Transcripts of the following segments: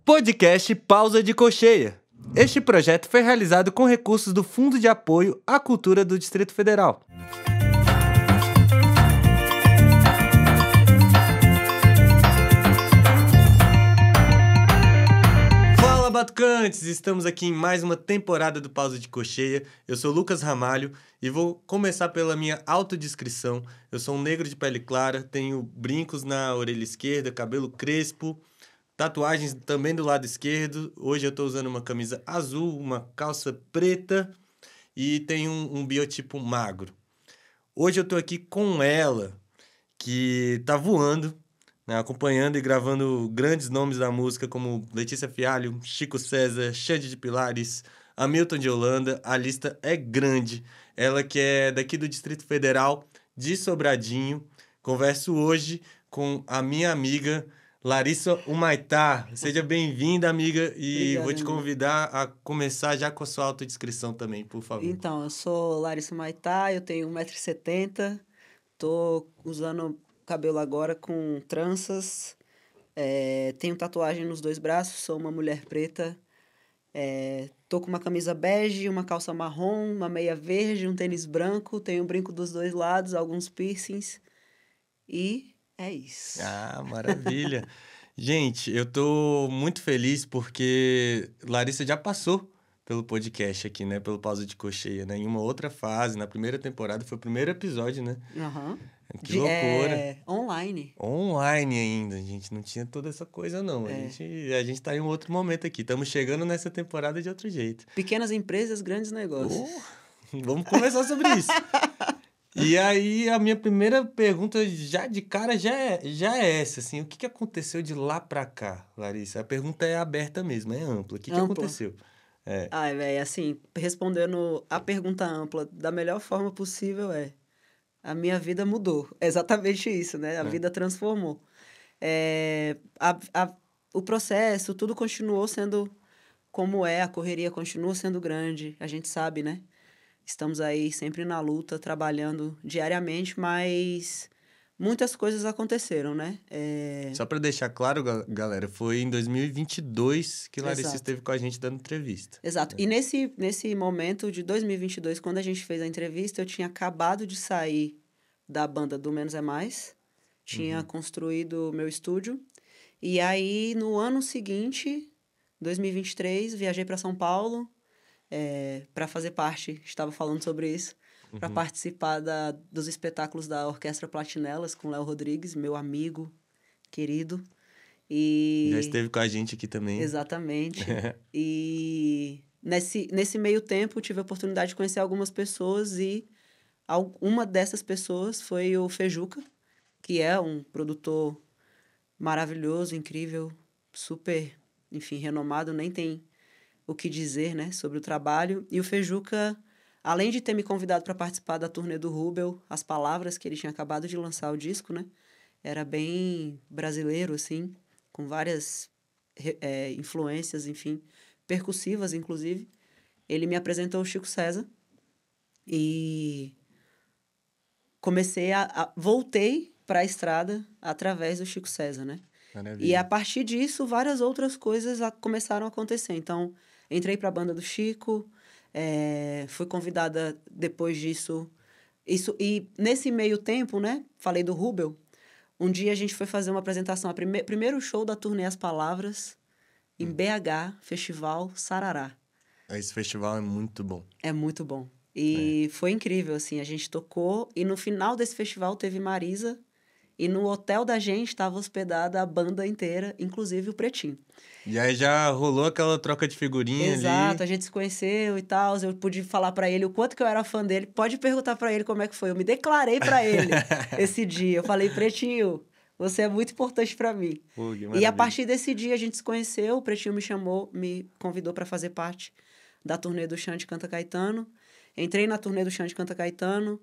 Podcast Pausa de Cocheia. Este projeto foi realizado com recursos do Fundo de Apoio à Cultura do Distrito Federal. Fala, Batucantes! Estamos aqui em mais uma temporada do Pausa de Cocheia. Eu sou Lucas Ramalho e vou começar pela minha autodescrição. Eu sou um negro de pele clara, tenho brincos na orelha esquerda, cabelo crespo, tatuagens também do lado esquerdo. Hoje eu estou usando uma camisa azul, uma calça preta e tenho um biotipo magro. Hoje eu estou aqui com ela, que tá voando, né, acompanhando e gravando grandes nomes da música como Letícia Fialho, Chico César, Xande de Pilares, Hamilton de Holanda. A lista é grande. Ela que é daqui do Distrito Federal, de Sobradinho. Converso hoje com a minha amiga Larissa Humaitá. Seja bem-vinda, amiga, e Obrigada, vou te amigo. convidar a começar já com a sua autodescrição também, por favor. Então, eu sou Larissa Humaitá, eu tenho 1,70 m, tô usando cabelo agora com tranças, tenho tatuagem nos 2 braços, sou uma mulher preta, tô com uma camisa bege, uma calça marrom, uma meia verde, um tênis branco, tenho um brinco dos 2 lados, alguns piercings e é isso. Ah, maravilha. Gente, eu tô muito feliz porque Larissa já passou pelo podcast aqui, né? Pelo Pausa de Cocheia, né? Em uma outra fase, na primeira temporada, foi o primeiro episódio, né? Aham. Que loucura. Online. Online ainda, gente. Não tinha toda essa coisa, não. A gente tá em um outro momento aqui. Estamos chegando nessa temporada de outro jeito. Pequenas empresas, grandes negócios. Vamos conversar sobre isso. E aí, a minha primeira pergunta, já de cara, já é essa, assim. O que aconteceu de lá pra cá, Larissa? A pergunta é aberta mesmo, é ampla. O que Ampla. aconteceu? Ai, velho, assim, respondendo a pergunta ampla da melhor forma possível a minha vida mudou. É exatamente isso, né? A vida transformou. É, o processo, tudo continuou sendo como é, a correria continua sendo grande, a gente sabe, né? Estamos aí sempre na luta, trabalhando diariamente, mas muitas coisas aconteceram, né? Só pra deixar claro, galera, foi em 2022 que Larissa Exato. esteve com a gente dando entrevista. Exato. E nesse momento de 2022, quando a gente fez a entrevista, eu tinha acabado de sair da banda do Menos é Mais, tinha construído o meu estúdio, e aí no ano seguinte, 2023, viajei para São Paulo para fazer parte, estava falando sobre isso, para participar dos espetáculos da Orquestra Platinelas com Léo Rodrigues, meu amigo querido. Já E esteve com a gente aqui também. exatamente. E nesse meio tempo tive a oportunidade de conhecer algumas pessoas e uma dessas pessoas foi o Fejuca, que é um produtor maravilhoso, incrível, super, enfim, renomado, nem tem o que dizer, né, sobre o trabalho. E o Fejuca, além de ter me convidado para participar da turnê do Rubel, As Palavras, que ele tinha acabado de lançar o disco, né, era bem brasileiro, assim, com várias influências, enfim, percussivas, inclusive. Ele me apresentou o Chico César e voltei para a estrada através do Chico César, né? Maravilha. E a partir disso, várias outras coisas começaram a acontecer. Então, entrei para a banda do Chico, fui convidada depois disso. E nesse meio tempo, né? Falei do Rubel. Um dia a gente foi fazer uma apresentação, primeiro show da turnê As Palavras, em BH, Festival Sarará. Esse festival é muito bom. É muito bom. E foi incrível, assim, a gente tocou e no final desse festival teve Marisa e no hotel da gente estava hospedada a banda inteira, inclusive o Pretinho. E aí já rolou aquela troca de figurinha Exato, a ali. gente se conheceu e tal, eu pude falar pra ele o quanto que eu era fã dele. Pode perguntar pra ele como é que foi. Eu me declarei pra ele esse dia. Eu falei, Pretinho, você é muito importante pra mim. Pô, que E a maravilha. partir desse dia a gente se conheceu, o Pretinho me convidou pra fazer parte da turnê do Xande Canta Caetano. Entrei na turnê do Xande Canta Caetano,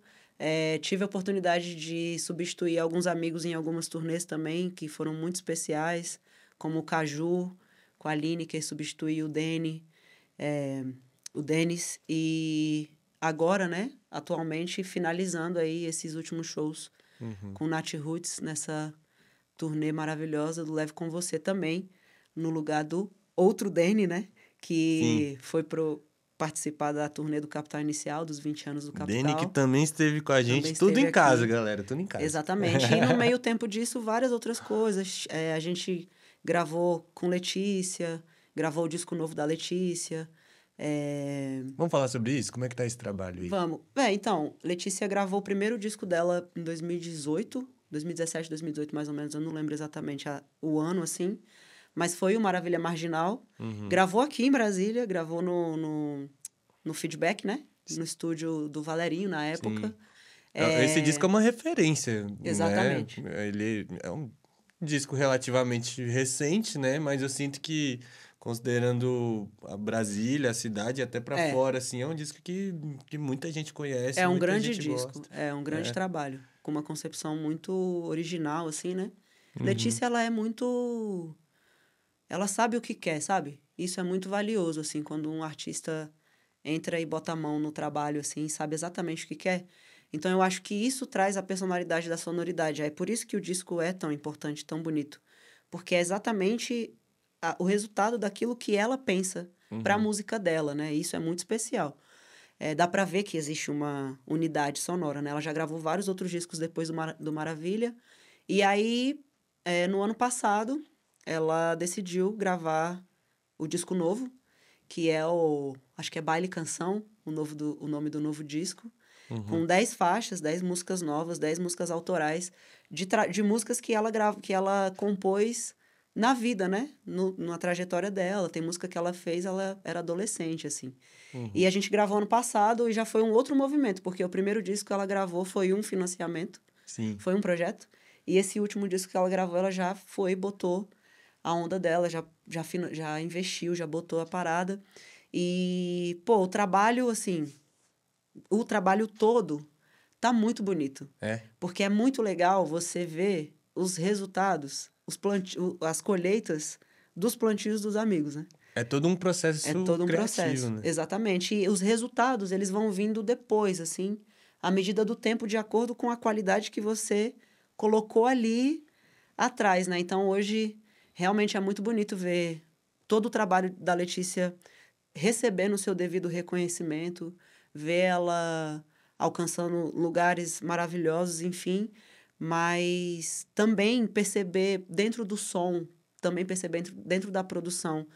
tive a oportunidade de substituir alguns amigos em algumas turnês também, que foram muito especiais, como o Caju, com a Aline, que substituiu o Denis. E agora, né, atualmente, finalizando aí esses últimos shows com Nath Roots, nessa turnê maravilhosa do Leve Com Você também, no lugar do outro Dene, né? Que Sim. foi participar da turnê do Capital Inicial, dos 20 anos do Dene que Capital. também esteve com a Também gente, tudo esteve em casa, aqui. galera, tudo em casa. Exatamente. E no meio tempo disso, várias outras coisas. A gente gravou com Letícia, gravou o disco novo da Letícia. Vamos falar sobre isso? Como é que tá esse trabalho aí? Vamos. Então, Letícia gravou o primeiro disco dela em 2018, 2017, 2018 mais ou menos, eu não lembro exatamente o ano, assim, mas foi o Maravilha Marginal. Gravou aqui em Brasília, gravou no Feedback, né? No estúdio do Valerinho, na época. Sim. Esse disco é uma referência, Exatamente. né? Ele é um disco relativamente recente, né? Mas eu sinto que, considerando a Brasília, a cidade, até pra fora, assim, é um disco que muita gente conhece, É um muita grande gente disco, gosta. é um grande trabalho, com uma concepção muito original, assim, né? Uhum. Letícia, ela é muito... Ela sabe o que quer, sabe? Isso é muito valioso, assim, quando um artista entra e bota a mão no trabalho, assim, sabe exatamente o que quer. Então, eu acho que isso traz a personalidade da sonoridade. É por isso que o disco é tão importante, tão bonito. Porque é exatamente o resultado daquilo que ela pensa para a música dela, né? Isso é muito especial. Dá pra ver que existe uma unidade sonora, né? Ela já gravou vários outros discos depois do Maravilha. E aí, no ano passado, ela decidiu gravar o disco novo, que é acho que é Baile Canção, o nome do novo disco, com 10 faixas, 10 músicas novas, 10 músicas autorais, de músicas que que ela compôs na vida, né? Na trajetória dela. Tem música que ela fez, ela era adolescente, assim. E a gente gravou ano passado e já foi um outro movimento, porque o primeiro disco que ela gravou foi um financiamento, Sim. foi um projeto. E esse último disco que ela gravou, ela já botou a onda dela, já investiu, já botou a parada. E, pô, o trabalho, assim, o trabalho todo tá muito bonito. Porque é muito legal você ver os resultados, as colheitas dos plantios dos amigos, né? É todo um É processo todo um criativo, processo, né? exatamente. E os resultados, eles vão vindo depois, assim, à medida do tempo, de acordo com a qualidade que você colocou ali atrás, né? Então, hoje, realmente é muito bonito ver todo o trabalho da Letícia recebendo o seu devido reconhecimento, ver ela alcançando lugares maravilhosos, enfim, mas também perceber dentro do som, também perceber dentro da produção,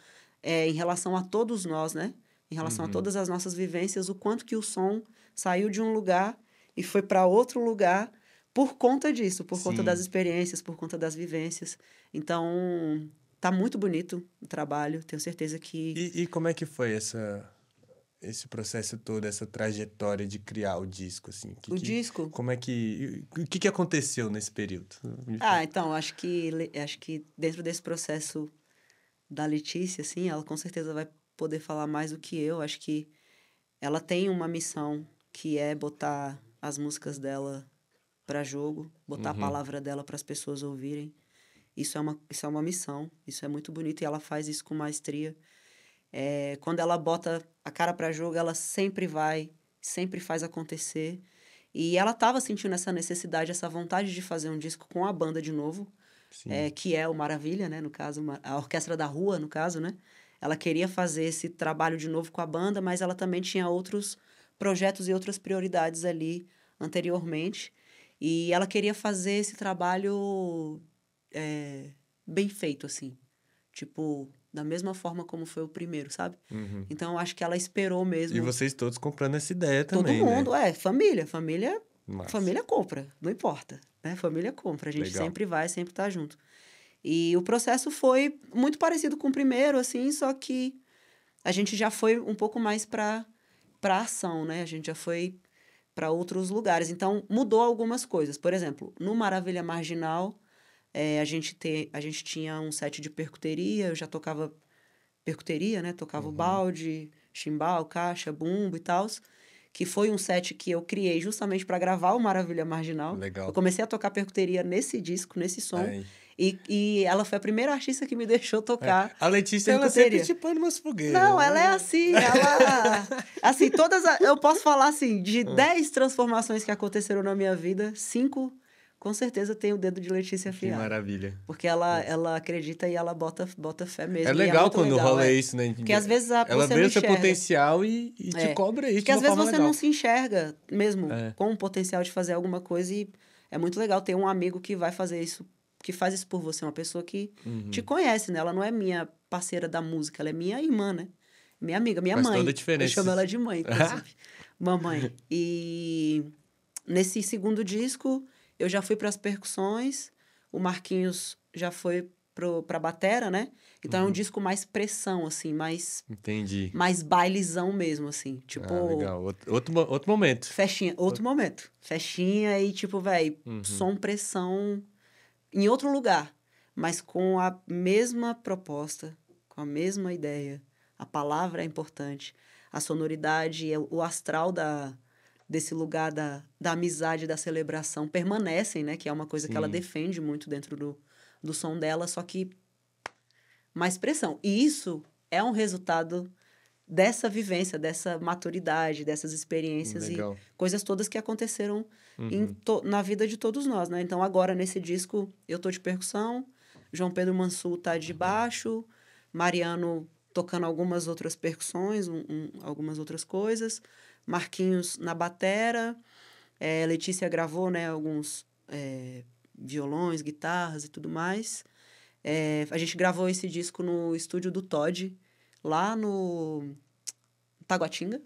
em relação a todos nós, né? Em relação a todas as nossas vivências, o quanto que o som saiu de um lugar e foi para outro lugar por conta disso, por conta das Sim. experiências, por conta das vivências. Então, tá muito bonito o trabalho, tenho certeza que... E como é que foi esse processo todo, essa trajetória de criar o disco, assim? O disco... Como é que... O que aconteceu nesse período? Então, acho que dentro desse processo da Letícia, assim, ela com certeza vai poder falar mais do que eu. Acho que ela tem uma missão que é botar as músicas dela para jogo, botar a palavra dela para as pessoas ouvirem. Isso é uma missão, isso é muito bonito e ela faz isso com maestria. Quando ela bota a cara para jogo, ela sempre faz acontecer. E ela estava sentindo essa necessidade, essa vontade de fazer um disco com a banda de novo, que é o Maravilha, né? No caso, a Orquestra da Rua, no caso, né? Ela queria fazer esse trabalho de novo com a banda, mas ela também tinha outros projetos e outras prioridades ali anteriormente. E ela queria fazer esse trabalho bem feito, assim. Tipo, da mesma forma como foi o primeiro, sabe? Então, eu acho que ela esperou mesmo. E vocês todos comprando essa ideia Todo também, mundo, né? família. Massa. Família compra, não importa, né? Família compra, a gente Legal. sempre tá junto. E o processo foi muito parecido com o primeiro, assim, só que a gente já foi um pouco mais pra ação, né? A gente já foi para outros lugares. Então, mudou algumas coisas. Por exemplo, no Maravilha Marginal, a gente tinha um set de percuteria, eu já tocava percuteria, né? Tocava o balde, chimbal, caixa, bumbo e tal, que foi um set que eu criei justamente para gravar o Maravilha Marginal. Legal. Eu comecei a tocar percuteria nesse disco, nesse som, Aí. e ela foi a primeira artista que me deixou tocar A Letícia, ela sempre te põe umas fogueiras. Não, ela é assim, assim, eu posso falar assim, de 10 transformações que aconteceram na minha vida, 5 com certeza tem o dedo de Letícia Que afiado. maravilha. Porque ela acredita e ela bota fé mesmo. É E legal muito quando legal, rola isso, né? Porque às vezes Ela você vê não o seu enxerga. potencial e te cobra isso Porque de às uma vezes forma você legal. não se enxerga mesmo É. com o potencial de fazer alguma coisa e é muito legal ter um amigo que vai fazer isso, que faz isso por você, uma pessoa que te conhece, né? Ela não é minha parceira da música, ela é minha irmã, né? Minha amiga, minha Faz mãe. toda a diferença. Eu chamo ela de mãe, inclusive. Mamãe. E nesse segundo disco, eu já fui para as percussões, o Marquinhos já foi pra batera, né? Então é um disco mais pressão, assim, Entendi. mais bailezão mesmo, assim. Tipo. Ah, legal. Outro momento. Festinha, outro momento. Festinha e, tipo, velho, som, pressão em outro lugar, mas com a mesma proposta, com a mesma ideia. A palavra é importante. A sonoridade, o astral desse lugar da amizade, da celebração permanecem, né? Que é uma coisa que ela defende muito dentro do som dela, só que mais pressão. E isso é um resultado dessa vivência, dessa maturidade, dessas experiências Legal. e coisas todas que aconteceram na vida de todos nós, né? Então, agora, nesse disco, eu tô de percussão, João Pedro Mansur tá de baixo, Mariano tocando algumas outras percussões, algumas outras coisas, Marquinhos na batera, Letícia gravou, né, alguns violões, guitarras e tudo mais. A gente gravou esse disco no estúdio do Todd, lá no Taguatinga.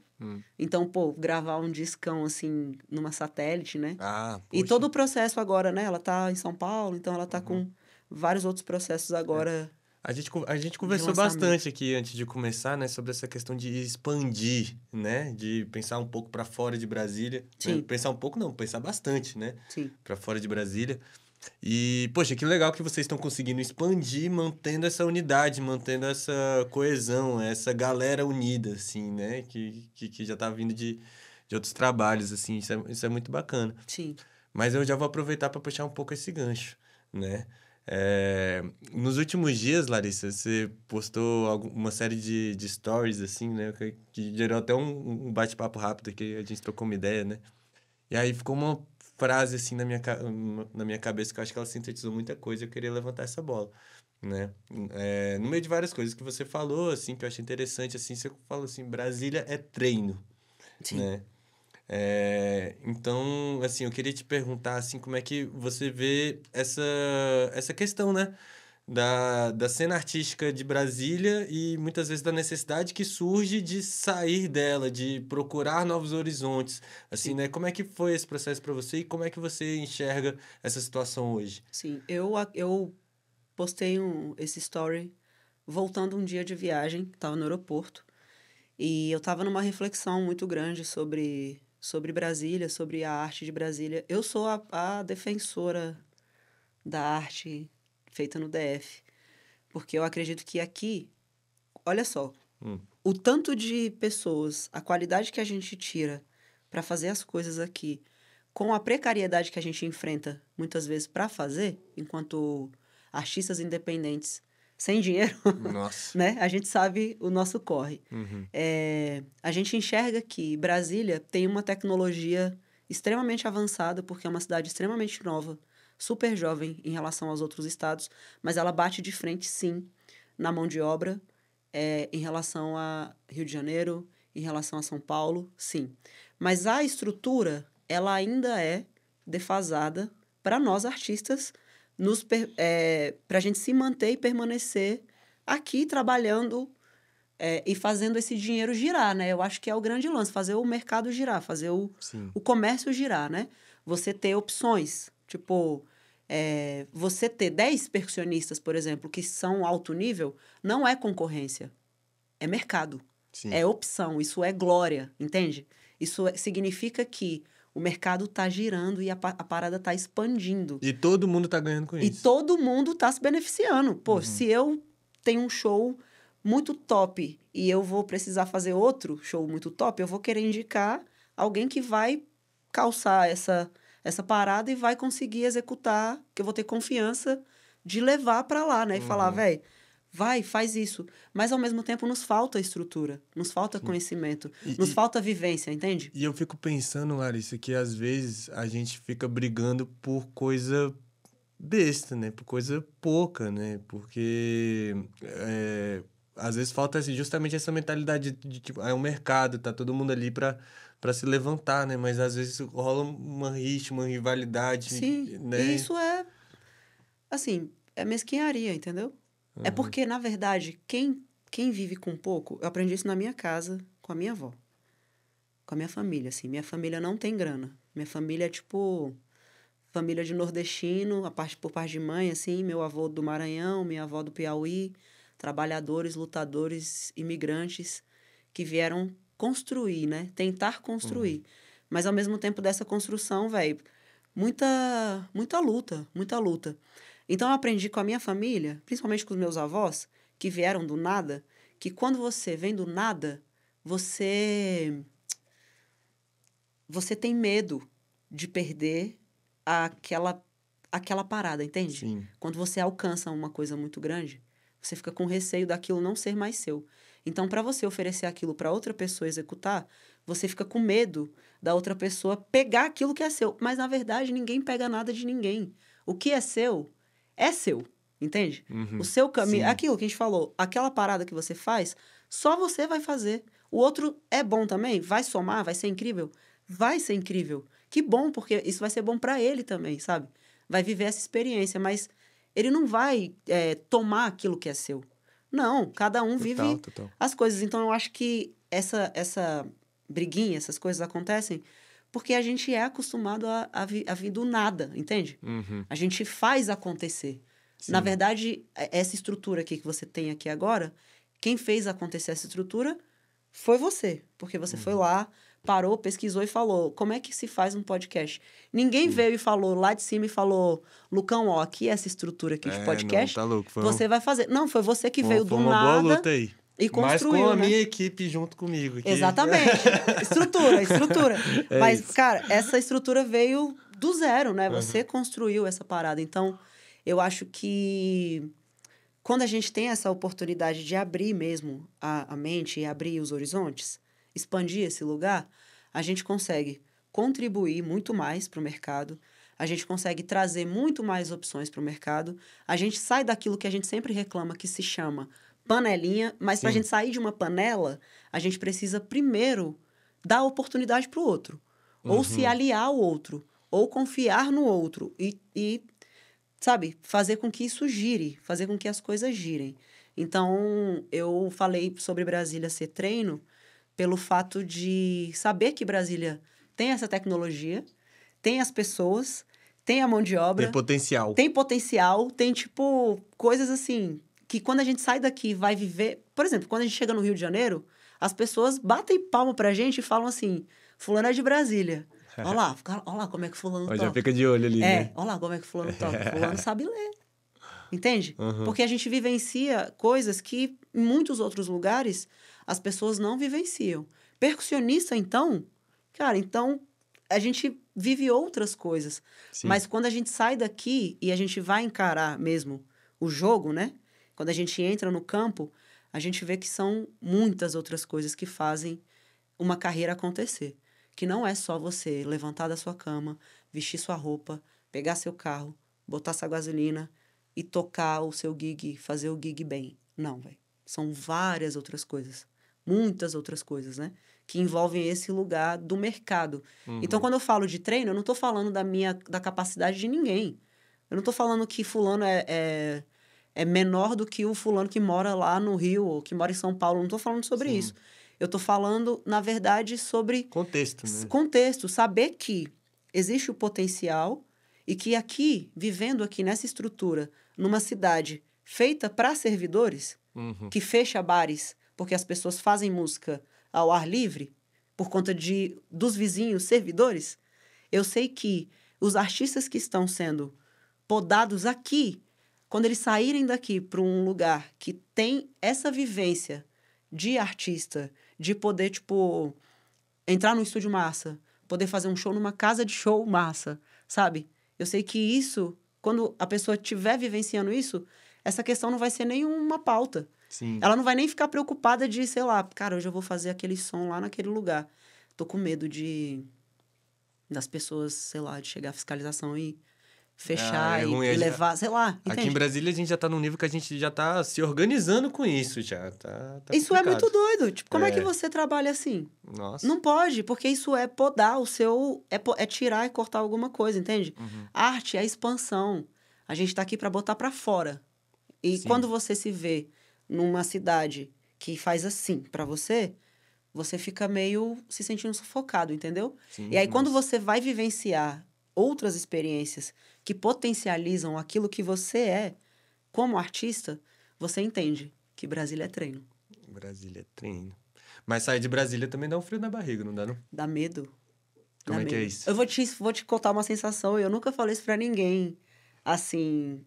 Então, pô, gravar um discão, assim, numa satélite, né? Ah, E poxa. todo o processo agora, né? Ela tá em São Paulo, então ela tá com vários outros processos agora. A gente conversou lançamento. bastante aqui antes de começar, né, sobre essa questão de expandir, né, de pensar um pouco para fora de Brasília. Sim. Né? Pensar um pouco não, pensar bastante, né, Sim. para fora de Brasília. E, poxa, que legal que vocês estão conseguindo expandir, mantendo essa unidade, mantendo essa coesão, essa galera unida, assim, né, que já tá vindo de outros trabalhos, assim, isso é muito bacana. Sim. Mas eu já vou aproveitar para puxar um pouco esse gancho, né? Nos últimos dias, Larissa, você postou uma série de stories, assim, né? Que gerou até um bate-papo rápido que a gente trocou uma ideia, né? E aí ficou uma frase, assim, na minha cabeça que eu acho que ela sintetizou muita coisa e eu queria levantar essa bola, né? No meio de várias coisas que você falou, assim, que eu achei interessante, assim, você falou assim, Brasília é treino, Sim. né? Então, assim, eu queria te perguntar, assim, como é que você vê essa questão, né? Da cena artística de Brasília e muitas vezes da necessidade que surge de sair dela, de procurar novos horizontes, assim, né? Como é que foi esse processo para você e como é que você enxerga essa situação hoje? Sim. Eu postei esse story voltando um dia de viagem, tava no aeroporto, e eu tava numa reflexão muito grande sobre Brasília, sobre a arte de Brasília. Eu sou a defensora da arte feita no DF, porque eu acredito que aqui, olha só, o tanto de pessoas, a qualidade que a gente tira para fazer as coisas aqui, com a precariedade que a gente enfrenta muitas vezes para fazer, enquanto artistas independentes sem dinheiro, Nossa. né? A gente sabe o nosso corre. A gente enxerga que Brasília tem uma tecnologia extremamente avançada, porque é uma cidade extremamente nova, super jovem em relação aos outros estados, mas ela bate de frente, sim, na mão de obra, em relação a Rio de Janeiro, em relação a São Paulo, sim. Mas a estrutura, ela ainda é defasada para nós artistas, para a gente se manter e permanecer aqui trabalhando e fazendo esse dinheiro girar, né? Eu acho que é o grande lance, fazer o mercado girar, fazer o comércio girar, né? Você ter opções, tipo, você ter 10 percussionistas, por exemplo, que são alto nível, não é concorrência, é mercado. Sim. É opção, isso é glória, entende? Isso significa que o mercado está girando e a parada está expandindo. E todo mundo tá ganhando com isso. E todo mundo está se beneficiando. Pô, se eu tenho um show muito top e eu vou precisar fazer outro show muito top, eu vou querer indicar alguém que vai calçar essa parada e vai conseguir executar, que eu vou ter confiança de levar para lá, né? E falar, velho, vai, faz isso. Mas, ao mesmo tempo, nos falta estrutura, nos falta conhecimento, nos falta vivência, entende? E eu fico pensando, Larissa, que às vezes a gente fica brigando por coisa besta, né? Por coisa pouca, né? Porque às vezes falta assim, justamente essa mentalidade de tipo, é um mercado, tá todo mundo ali para se levantar, né? Mas às vezes rola uma rixa, uma rivalidade, Sim, né? e isso é, assim, é mesquinharia, entendeu? É porque, na verdade, quem vive com pouco... Eu aprendi isso na minha casa, com a minha avó. Com a minha família, assim. Minha família não tem grana. Minha família é, tipo, família de nordestino, por parte de mãe, assim. Meu avô do Maranhão, minha avó do Piauí. Trabalhadores, lutadores, imigrantes que vieram construir, né? Tentar construir. Mas, ao mesmo tempo dessa construção, velho, muita luta, muita luta. Então, eu aprendi com a minha família, principalmente com os meus avós, que vieram do nada, que quando você vem do nada, você tem medo de perder aquela parada, entende? Sim. Quando você alcança uma coisa muito grande, você fica com receio daquilo não ser mais seu. Então, para você oferecer aquilo para outra pessoa executar, você fica com medo da outra pessoa pegar aquilo que é seu. Mas, na verdade, ninguém pega nada de ninguém. O que é seu, entende? O seu caminho, Sim. aquilo que a gente falou, aquela parada que você faz, só você vai fazer. O outro é bom também? Vai somar? Vai ser incrível? Vai ser incrível. Que bom, porque isso vai ser bom para ele também, sabe? Vai viver essa experiência, mas ele não vai tomar aquilo que é seu. Não, cada um vive Total. as coisas. Então, eu acho que essa briguinha, essas coisas acontecem porque a gente é acostumado a vir do nada, entende? A gente faz acontecer. Sim. Na verdade, essa estrutura aqui que você tem aqui agora, quem fez acontecer essa estrutura foi você. Porque você foi lá, parou, pesquisou e falou, como é que se faz um podcast? Ninguém veio e falou lá de cima e falou, Lucão, ó, aqui é essa estrutura aqui de podcast, não, tá louco. você vai fazer. Não, foi você que veio do foi uma nada boa luta aí. e Mas construiu, com a né? minha equipe junto comigo. Que... Exatamente. Estrutura. É Mas, isso. cara, essa estrutura veio do zero, né? Você construiu essa parada. Então, eu acho que quando a gente tem essa oportunidade de abrir mesmo a mente e abrir os horizontes, expandir esse lugar, a gente consegue contribuir muito mais para o mercado, a gente consegue trazer muito mais opções para o mercado, a gente sai daquilo que a gente sempre reclama que se chama panelinha, mas para a Sim. gente sair de uma panela, a gente precisa primeiro dar oportunidade para o outro, ou se aliar ao outro, ou confiar no outro e sabe, fazer com que isso gire, fazer com que as coisas girem. Então, eu falei sobre Brasília ser treino pelo fato de saber que Brasília tem essa tecnologia, tem as pessoas, tem a mão de obra. Tem potencial. Tem, tipo, coisas assim, que quando a gente sai daqui e vai viver... Por exemplo, quando a gente chega no Rio de Janeiro, as pessoas batem palma pra gente e falam assim, fulano é de Brasília. Olha lá como é que fulano toca. Já fica de olho ali, né? Olha lá como é que fulano toca. Fulano sabe ler. Entende? Porque a gente vivencia coisas que em muitos outros lugares as pessoas não vivenciam. Percussionista, então, cara, então a gente vive outras coisas. Sim. Mas quando a gente sai daqui e a gente vai encarar mesmo o jogo, né? Quando a gente entra no campo, a gente vê que são muitas outras coisas que fazem uma carreira acontecer. Que não é só você levantar da sua cama, vestir sua roupa, pegar seu carro, botar sua gasolina e tocar o seu gig, fazer o gig bem. Não, velho. São várias outras coisas. Muitas outras coisas, né? Que envolvem esse lugar do mercado. Então, quando eu falo de treino, eu não estou falando da capacidade de ninguém. Eu não estou falando que fulano é menor do que o fulano que mora lá no Rio ou que mora em São Paulo. Eu não estou falando sobre isso. Eu estou falando, na verdade, sobre... Contexto, né? Contexto. Saber que existe o potencial e que aqui, vivendo aqui nessa estrutura, numa cidade feita para servidores, que fecha bares porque as pessoas fazem música ao ar livre, por conta dos vizinhos servidores, eu sei que os artistas que estão sendo podados aqui, quando eles saírem daqui para um lugar que tem essa vivência de artista, de poder, tipo, entrar num estúdio massa, poder fazer um show numa casa de show massa, sabe? Eu sei que isso, quando a pessoa estiver vivenciando isso, essa questão não vai ser nenhuma pauta. Sim. Ela não vai nem ficar preocupada de, sei lá, cara, hoje eu vou fazer aquele som lá naquele lugar. Tô com medo das pessoas, sei lá, de chegar a fiscalização e fechar é ruim. e levar, sei lá, entende? Aqui em Brasília a gente já tá num nível que a gente já tá se organizando com isso já. Tá Isso é complicado. muito doido. Tipo, como é que você trabalha assim? Nossa. Não pode, porque isso é podar o seu... É tirar e cortar alguma coisa, entende? Arte é expansão. A gente tá aqui pra botar pra fora. E Sim. quando você se vê numa cidade que faz assim pra você, você fica meio se sentindo sufocado, entendeu? Sim, E aí, quando mas- você vai vivenciar outras experiências que potencializam aquilo que você é como artista, você entende que Brasília é treino. Brasília é treino. Mas sair de Brasília também dá um frio na barriga, não dá, não? Dá medo. Como Dá é que é medo. isso? Eu vou te contar uma sensação, eu nunca falei isso pra ninguém, assim,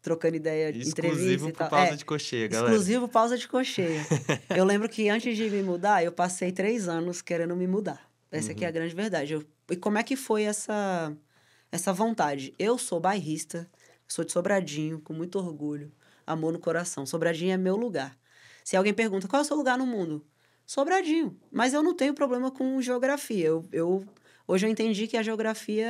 trocando ideia, entrevista Exclusivo e pro tal. pausa de cocheia, galera. Exclusivo pausa de cocheia. Eu lembro que antes de me mudar, eu passei 3 anos querendo me mudar. Essa aqui é a grande verdade. E como é que foi essa vontade? Eu sou bairrista, sou de Sobradinho, com muito orgulho, amor no coração. Sobradinho é meu lugar. Se alguém pergunta, qual é o seu lugar no mundo? Sobradinho. Mas eu não tenho problema com geografia. Hoje eu entendi que a geografia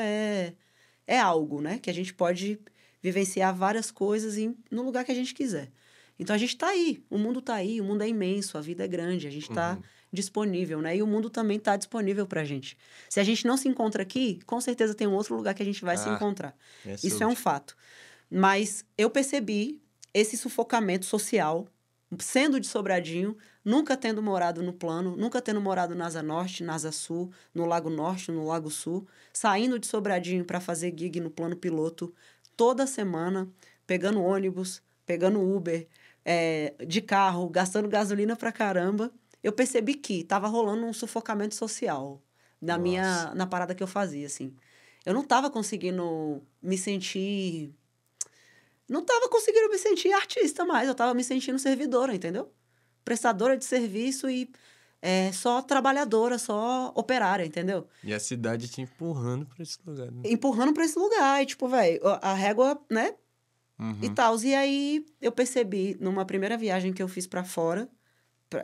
é algo, né? Que a gente pode vivenciar várias coisas no lugar que a gente quiser. Então, a gente está aí. O mundo está aí. O mundo é imenso. A vida é grande. A gente está disponível, né? E o mundo também está disponível para a gente. Se a gente não se encontra aqui, com certeza tem um outro lugar que a gente vai se encontrar. Isso é um fato. Mas eu percebi esse sufocamento social, sendo de Sobradinho, nunca tendo morado no Plano, nunca tendo morado na Asa Norte, na Asa Sul, no Lago Norte, no Lago Sul, saindo de Sobradinho para fazer gig no Plano Piloto toda semana, pegando ônibus, pegando Uber, de carro, gastando gasolina pra caramba. Eu percebi que estava rolando um sufocamento social na parada que eu fazia, assim. Eu não estava conseguindo me sentir... Não estava conseguindo me sentir artista mais, eu estava me sentindo servidora, entendeu? Prestadora de serviço e só trabalhadora, só operária, entendeu? E a cidade te empurrando pra esse lugar, né? Empurrando pra esse lugar, e tipo, velho, a régua, né? E tal. E aí eu percebi, numa primeira viagem que eu fiz pra fora,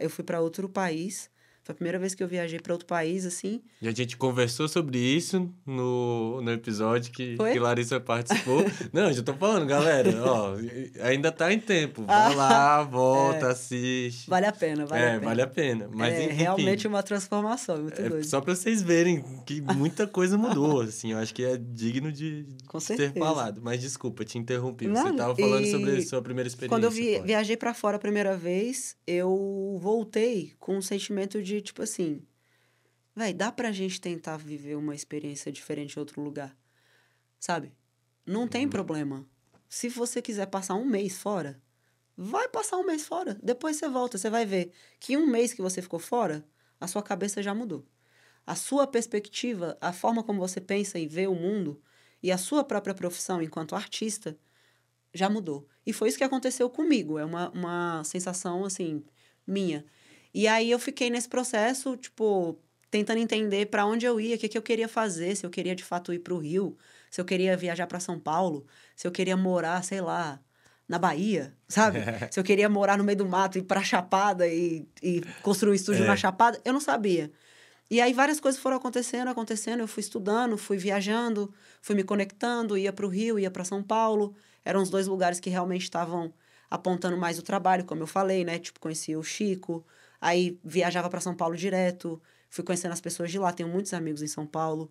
eu fui pra outro país, foi a primeira vez que eu viajei pra outro país, assim. E a gente conversou sobre isso no episódio que Foi? Larissa participou. Não, já tô falando, galera, ó, ainda tá em tempo. Vai lá, volta, assiste. Vale a pena, vale a pena. Vale a pena. Mas, É enfim, realmente uma transformação, muito doido. só pra vocês verem que muita coisa mudou, assim. Eu acho que é digno de Com ser certeza. falado. Mas desculpa, te interrompi. Não, Você tava falando e sobre a sua primeira experiência. Quando eu fora. viajei pra fora a primeira vez, eu voltei com um sentimento de, tipo assim... Véi, dá pra gente tentar viver uma experiência diferente em outro lugar, sabe? Não tem problema. Se você quiser passar um mês fora, vai passar um mês fora. Depois você volta, você vai ver que um mês que você ficou fora, a sua cabeça já mudou. A sua perspectiva, a forma como você pensa e vê o mundo e a sua própria profissão enquanto artista já mudou. E foi isso que aconteceu comigo. É uma sensação, assim, minha. E aí eu fiquei nesse processo, tipo... tentando entender para onde eu ia, o que eu queria fazer, se eu queria de fato ir para o Rio, se eu queria viajar para São Paulo, se eu queria morar, sei lá, na Bahia, sabe? Se eu queria morar no meio do mato, ir para Chapada e construir um estúdio na Chapada, eu não sabia. E aí várias coisas foram acontecendo, eu fui estudando, fui viajando, fui me conectando, ia para o Rio, ia para São Paulo, eram os 2 lugares que realmente estavam apontando mais o trabalho, como eu falei, né? Tipo, conheci o Chico, aí viajava para São Paulo direto, fui conhecendo as pessoas de lá, tenho muitos amigos em São Paulo.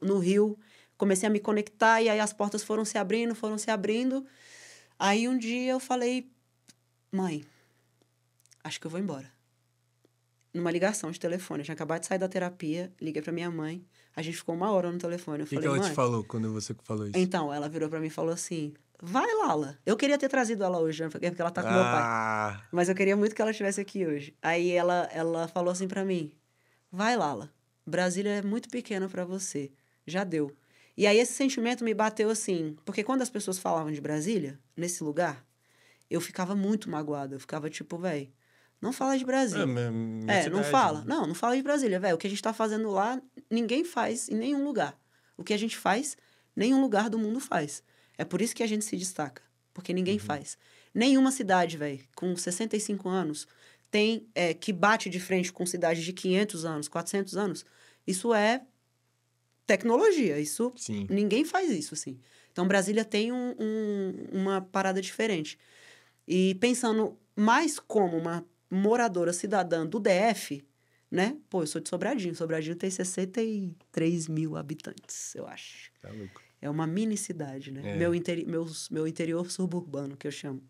No Rio, comecei a me conectar e aí as portas foram se abrindo. Aí um dia eu falei, mãe, acho que eu vou embora. Numa ligação de telefone, eu tinha acabado de sair da terapia, liguei pra minha mãe, a gente ficou 1 hora no telefone. Eu O que falei, ela mãe... te falou quando você falou isso? Então, ela virou pra mim e falou assim, vai, Lala. Eu queria ter trazido ela hoje, né? Porque ela tá com meu pai. Mas eu queria muito que ela estivesse aqui hoje. Aí ela falou assim pra mim, vai, Lala. Brasília é muito pequena pra você. Já deu. E aí esse sentimento me bateu assim, porque quando as pessoas falavam de Brasília, nesse lugar, eu ficava muito magoada. Eu ficava tipo, velho, não fala de Brasília. Não fala. Não fala de Brasília, velho. O que a gente tá fazendo lá, ninguém faz em nenhum lugar. O que a gente faz, nenhum lugar do mundo faz. É por isso que a gente se destaca. porque ninguém faz. Nenhuma cidade, velho, com 65 anos, tem que bate de frente com cidade de 500 anos, 400 anos. Isso é tecnologia, isso... Sim. Ninguém faz isso, assim. Então, Brasília tem uma parada diferente. E pensando mais como uma moradora cidadã do DF, né? Pô, eu sou de Sobradinho. Sobradinho tem 63 mil habitantes, eu acho. Tá louco. É uma mini cidade, né? É. Meu interior suburbano, que eu chamo.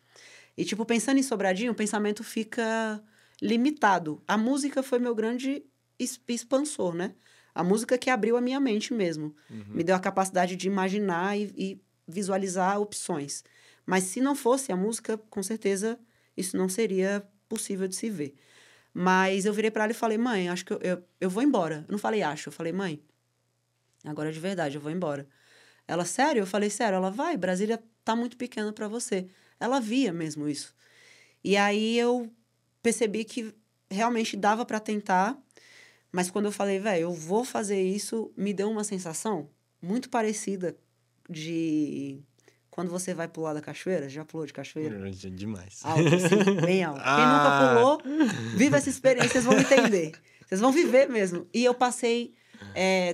E, tipo, pensando em Sobradinho, o pensamento fica limitado. A música foi meu grande expansor, né? A música que abriu a minha mente mesmo. Me deu a capacidade de imaginar e visualizar opções. Mas se não fosse a música, com certeza, isso não seria possível de se ver. Mas eu virei para ela e falei, mãe, acho que eu vou embora. Eu não falei acho, eu falei, mãe, agora de verdade, eu vou embora. Ela, sério? Eu falei, sério. Ela, vai, Brasília tá muito pequena para você. Ela via mesmo isso. E aí eu percebi que realmente dava para tentar, mas quando eu falei, velho, eu vou fazer isso, me deu uma sensação muito parecida de quando você vai pular da cachoeira. Já pulou de cachoeira? Demais. Alto, assim, bem alto. Quem nunca pulou, vive essa experiência, vocês vão entender. Vocês vão viver mesmo. E eu passei...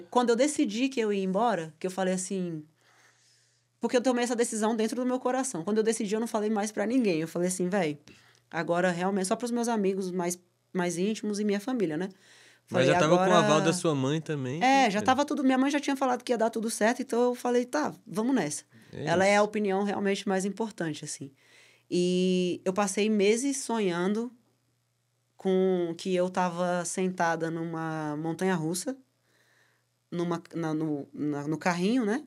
quando eu decidi que eu ia embora, que eu falei assim... Porque eu tomei essa decisão dentro do meu coração. Quando eu decidi, eu não falei mais pra ninguém. Eu falei assim, velho, agora realmente só pros meus amigos mais íntimos e minha família, né? Mas Falei, já tava agora... com o aval da sua mãe também. já tava tudo... Minha mãe já tinha falado que ia dar tudo certo, então eu falei, tá, vamos nessa. Ela é a opinião realmente mais importante, assim. E eu passei meses sonhando com que eu tava sentada numa montanha-russa, no carrinho, né?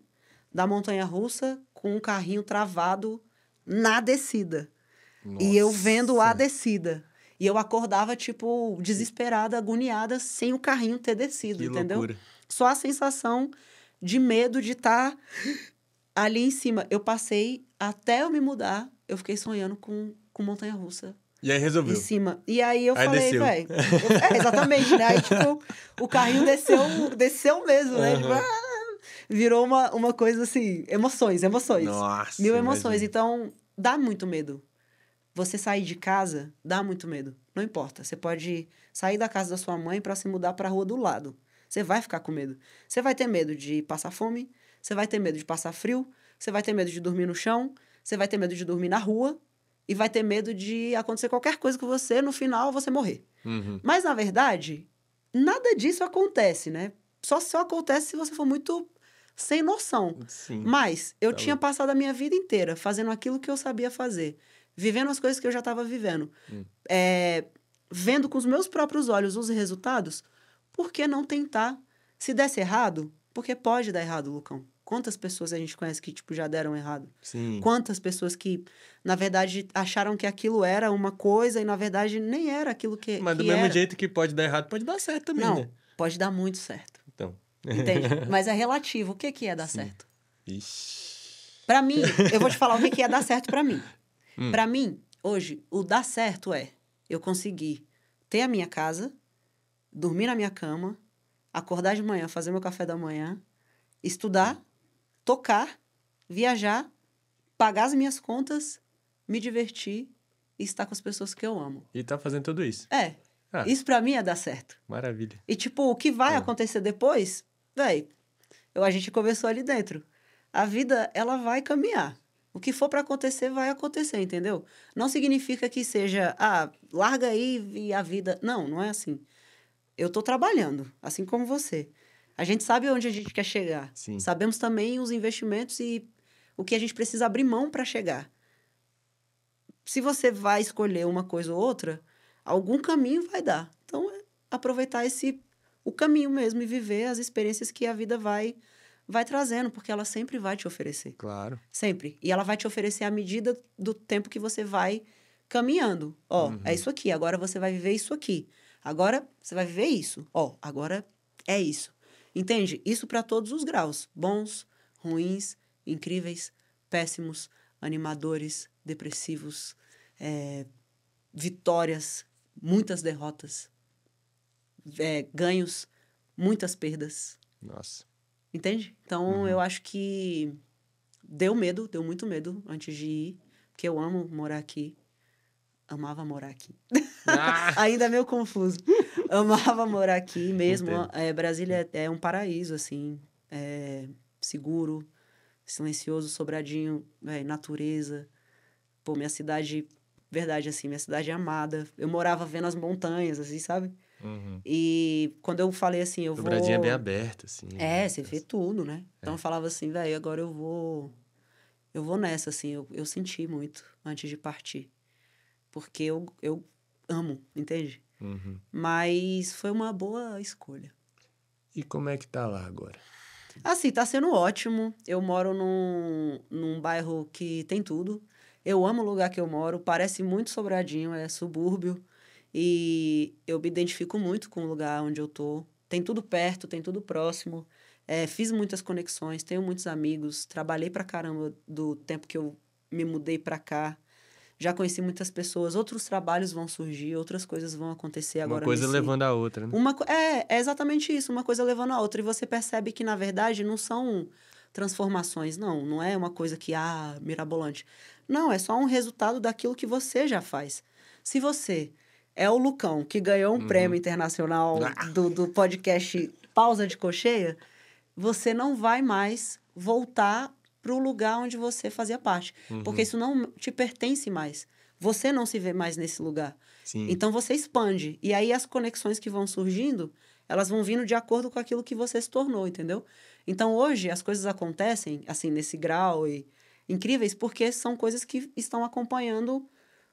Da montanha-russa, com um carrinho travado na descida. Nossa. E eu vendo a descida. E eu acordava, tipo, desesperada, agoniada, sem o carrinho ter descido, Que entendeu? loucura. Só a sensação de medo de estar ali em cima. Eu passei, até eu me mudar, eu fiquei sonhando com montanha-russa. E aí resolveu. Em cima. E aí eu Aí falei, desceu. velho... exatamente, né? Aí, tipo, o carrinho desceu mesmo, né? Tipo, virou uma coisa assim... Emoções. Nossa, Mil emoções. imagina. Então, dá muito medo. Você sair de casa, dá muito medo. Não importa. Você pode sair da casa da sua mãe para se mudar para a rua do lado. Você vai ficar com medo. Você vai ter medo de passar fome. Você vai ter medo de passar frio. Você vai ter medo de dormir no chão. Você vai ter medo de dormir na rua. E vai ter medo de acontecer qualquer coisa com você, no final você morrer. Mas, na verdade, nada disso acontece, né? Só acontece se você for muito sem noção. Sim. Mas eu tinha passado a minha vida inteira fazendo aquilo que eu sabia fazer. Vivendo as coisas que eu já estava vivendo. Vendo com os meus próprios olhos os resultados. Por que não tentar? Se desse errado, porque pode dar errado, Lucão. Quantas pessoas a gente conhece que, tipo, já deram errado? Sim. Quantas pessoas que, na verdade, acharam que aquilo era uma coisa e, na verdade, nem era aquilo que Mas do que mesmo era. jeito que pode dar errado, pode dar certo também, Não, né? pode dar muito certo. Então. Entende? Mas é relativo. O que é dar certo? Ixi. Pra mim, eu vou te falar o que é dar certo pra mim. Pra mim, hoje, o dar certo é eu conseguir ter a minha casa, dormir na minha cama, acordar de manhã, fazer meu café da manhã, estudar, tocar, viajar, pagar as minhas contas, me divertir e estar com as pessoas que eu amo. E tá fazendo tudo isso. Isso pra mim é dar certo. Maravilha. E, tipo, o que vai acontecer depois, véi, a gente conversou ali dentro. A vida, ela vai caminhar. O que for pra acontecer, vai acontecer, entendeu? Não significa que seja, larga aí e a vida... Não, não é assim. Eu tô trabalhando, assim como você. A gente sabe onde a gente quer chegar. Sim. Sabemos também os investimentos e o que a gente precisa abrir mão para chegar. Se você vai escolher uma coisa ou outra, algum caminho vai dar. Então, aproveitar o caminho mesmo e viver as experiências que a vida vai trazendo, porque ela sempre vai te oferecer. Claro. Sempre. E ela vai te oferecer à medida do tempo que você vai caminhando. É isso aqui, agora você vai viver isso aqui. Agora você vai viver isso. Agora é isso. Entende? Isso para todos os graus. Bons, ruins, incríveis, péssimos, animadores, depressivos, vitórias, muitas derrotas, ganhos, muitas perdas. Nossa. Entende? Então, eu acho que deu muito medo antes de ir. porque eu amo morar aqui. Amava morar aqui. Ah! Ainda é meio confuso. Amava morar aqui mesmo. Entendo. Brasília é um paraíso, assim. Seguro, silencioso, Sobradinho, natureza. Pô, minha cidade, verdade, assim, minha cidade é amada. Eu morava vendo as montanhas, assim, sabe? Uhum. E quando eu falei assim, eu Dobradinha é bem vou... aberta, assim, né? Você vê tudo, né? Então eu falava assim, agora eu vou nessa, assim. Eu senti muito antes de partir. Porque eu amo, entende? Uhum. Mas foi uma boa escolha. E como é que tá lá agora? Assim, tá sendo ótimo. Eu moro num bairro que tem tudo. Eu amo o lugar que eu moro. Parece muito Sobradinho, é subúrbio. E eu me identifico muito com o lugar onde eu tô. Tem tudo perto, tem tudo próximo. Fiz muitas conexões, tenho muitos amigos. Trabalhei pra caramba do tempo que eu me mudei pra cá. Já conheci muitas pessoas. Outros trabalhos vão surgir, outras coisas vão acontecer Uma agora coisa levando a outra, né? É exatamente isso, uma coisa levando a outra. E você percebe que, na verdade, não são transformações, não. Não é uma coisa que, mirabolante. Não, é só um resultado daquilo que você já faz. Se você é o Lucão, que ganhou um prêmio internacional Ah! do podcast Pausa de Cocheia, você não vai mais voltar para o lugar onde você fazia parte. Porque isso não te pertence mais. Você não se vê mais nesse lugar. Sim. Então, você expande. E aí, as conexões que vão surgindo, elas vão vindo de acordo com aquilo que você se tornou, entendeu? Então, hoje, as coisas acontecem, assim, nesse grau e incríveis, porque são coisas que estão acompanhando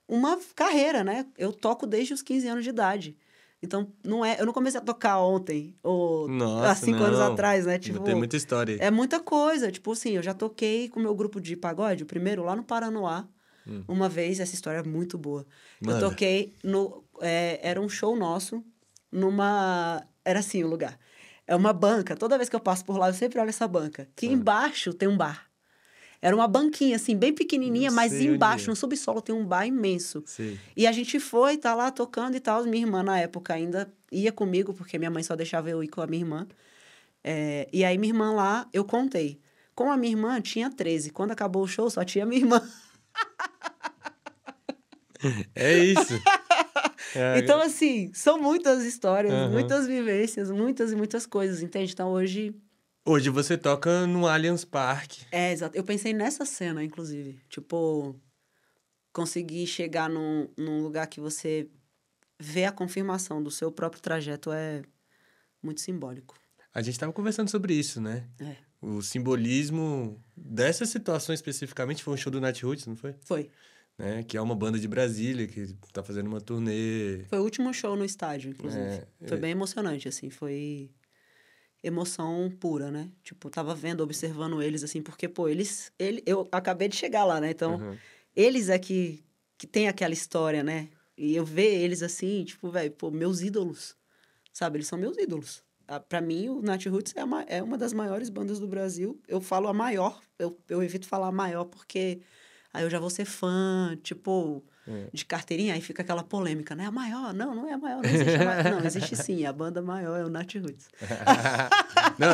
uma carreira, né? Eu toco desde os 15 anos de idade. Então, eu não comecei a tocar ontem, ou há Nossa, 5 anos não. atrás, né? Tem Tipo, muita história aí. é muita coisa. Tipo assim, eu já toquei com o meu grupo de pagode, o primeiro, lá no Paranoá. Uma vez, essa história é muito boa. Eu Manda. toquei era um show nosso, era assim o lugar. É uma banca. Toda vez que eu passo por lá, eu sempre olho essa banca. Que embaixo tem um bar. Era uma banquinha, assim, bem Eu pequenininha, mas sei onde embaixo, é. no subsolo, tem um bar imenso. Sei. E a gente foi, tá lá tocando e tal. Minha irmã, na época, ainda ia comigo, porque minha mãe só deixava eu ir com a minha irmã. E aí, minha irmã lá, eu contei. Com a minha irmã, tinha 13. Quando acabou o show, só tinha minha irmã. É isso. Então, assim, são muitas histórias, Aham. muitas vivências, muitas e muitas coisas, entende? Então, hoje... Hoje você toca no Allianz Parque. Exato. Eu pensei nessa cena, inclusive. Tipo, conseguir chegar num lugar que você vê a confirmação do seu próprio trajeto é muito simbólico. A gente estava conversando sobre isso, né? O simbolismo dessa situação especificamente foi um show do Natiruts, não foi? Foi. Né? Que é uma banda de Brasília que tá fazendo uma turnê. Foi o último show no estádio, inclusive. Foi bem emocionante, assim. Foi emoção pura, né? Tipo, tava vendo, observando eles, assim, porque, pô, eu acabei de chegar lá, né? Então, eles é que tem aquela história, né? E eu ver eles assim, tipo, velho, pô, meus ídolos, sabe? Eles são meus ídolos. Pra mim, o Natiruts é uma das maiores bandas do Brasil. Eu falo a maior, eu evito falar a maior porque aí eu já vou ser fã, tipo, de carteirinha, aí fica aquela polêmica, né? A maior? Não, não é a maior, não existe a maior. Não, existe sim, a banda maior é o Natiruts.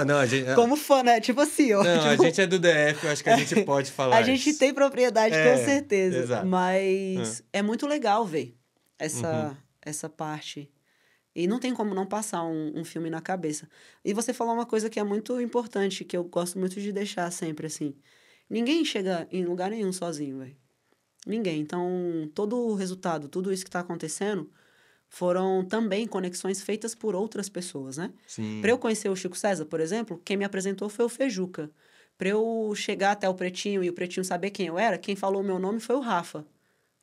Não, a gente... Como fã, né? Tipo assim, ó. Não, tipo, a gente é do DF, eu acho que a gente pode falar a gente isso. tem propriedade, com certeza. Exato. Mas é muito legal ver essa parte. E não tem como não passar um filme na cabeça. E você falou uma coisa que é muito importante, que eu gosto muito de deixar sempre, assim. Ninguém chega em lugar nenhum sozinho, velho. Ninguém. Então, todo o resultado, tudo isso que está acontecendo, foram também conexões feitas por outras pessoas, né? Sim. Para eu conhecer o Chico César, por exemplo, quem me apresentou foi o Fejuca. Para eu chegar até o Pretinho e o Pretinho saber quem eu era, quem falou o meu nome foi o Rafa.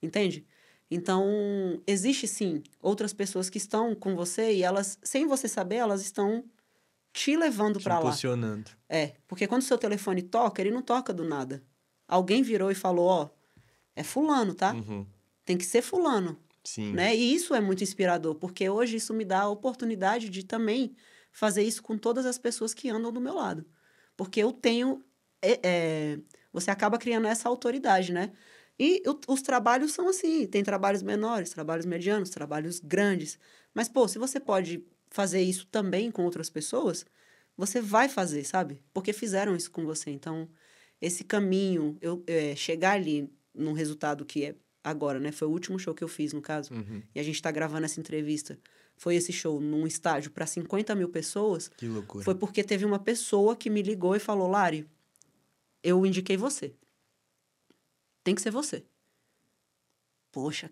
Entende? Então, existe sim outras pessoas que estão com você e elas, sem você saber, elas estão te levando para lá. Impulsionando. Porque quando o seu telefone toca, ele não toca do nada. Alguém virou e falou, ó, é fulano, tá? Tem que ser fulano. Sim. Né? E isso é muito inspirador, porque hoje isso me dá a oportunidade de também fazer isso com todas as pessoas que andam do meu lado. Porque eu tenho... você acaba criando essa autoridade, né? E os trabalhos são assim, tem trabalhos menores, trabalhos medianos, trabalhos grandes. Mas, pô, se você pode fazer isso também com outras pessoas, você vai fazer, sabe? Porque fizeram isso com você. Então, esse caminho, chegar ali num resultado que é agora, né? Foi o último show que eu fiz, no caso. E a gente tá gravando essa entrevista. Foi esse show num estádio para 50 mil pessoas. Que loucura. Foi porque teve uma pessoa que me ligou e falou, Lari, eu indiquei você. Tem que ser você. Poxa,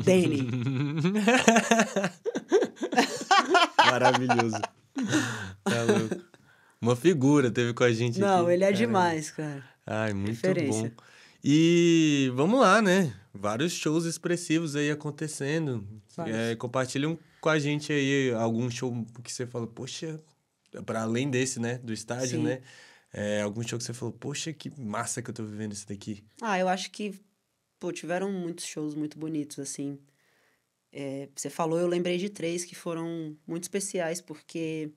Danny. Maravilhoso. Tá louco. Uma figura teve com a gente Não, aqui. ele é Caramba. demais, cara. Ai, muito Referência. bom. E vamos lá, né? Vários shows expressivos aí acontecendo. Vários. Compartilham com a gente aí algum show que você falou, poxa, para além desse, né? Do estádio, Sim. né? Algum show que você falou, poxa, que massa que eu tô vivendo isso daqui. Eu acho que, tiveram muitos shows muito bonitos, assim. Você falou, eu lembrei de 3 que foram muito especiais, porque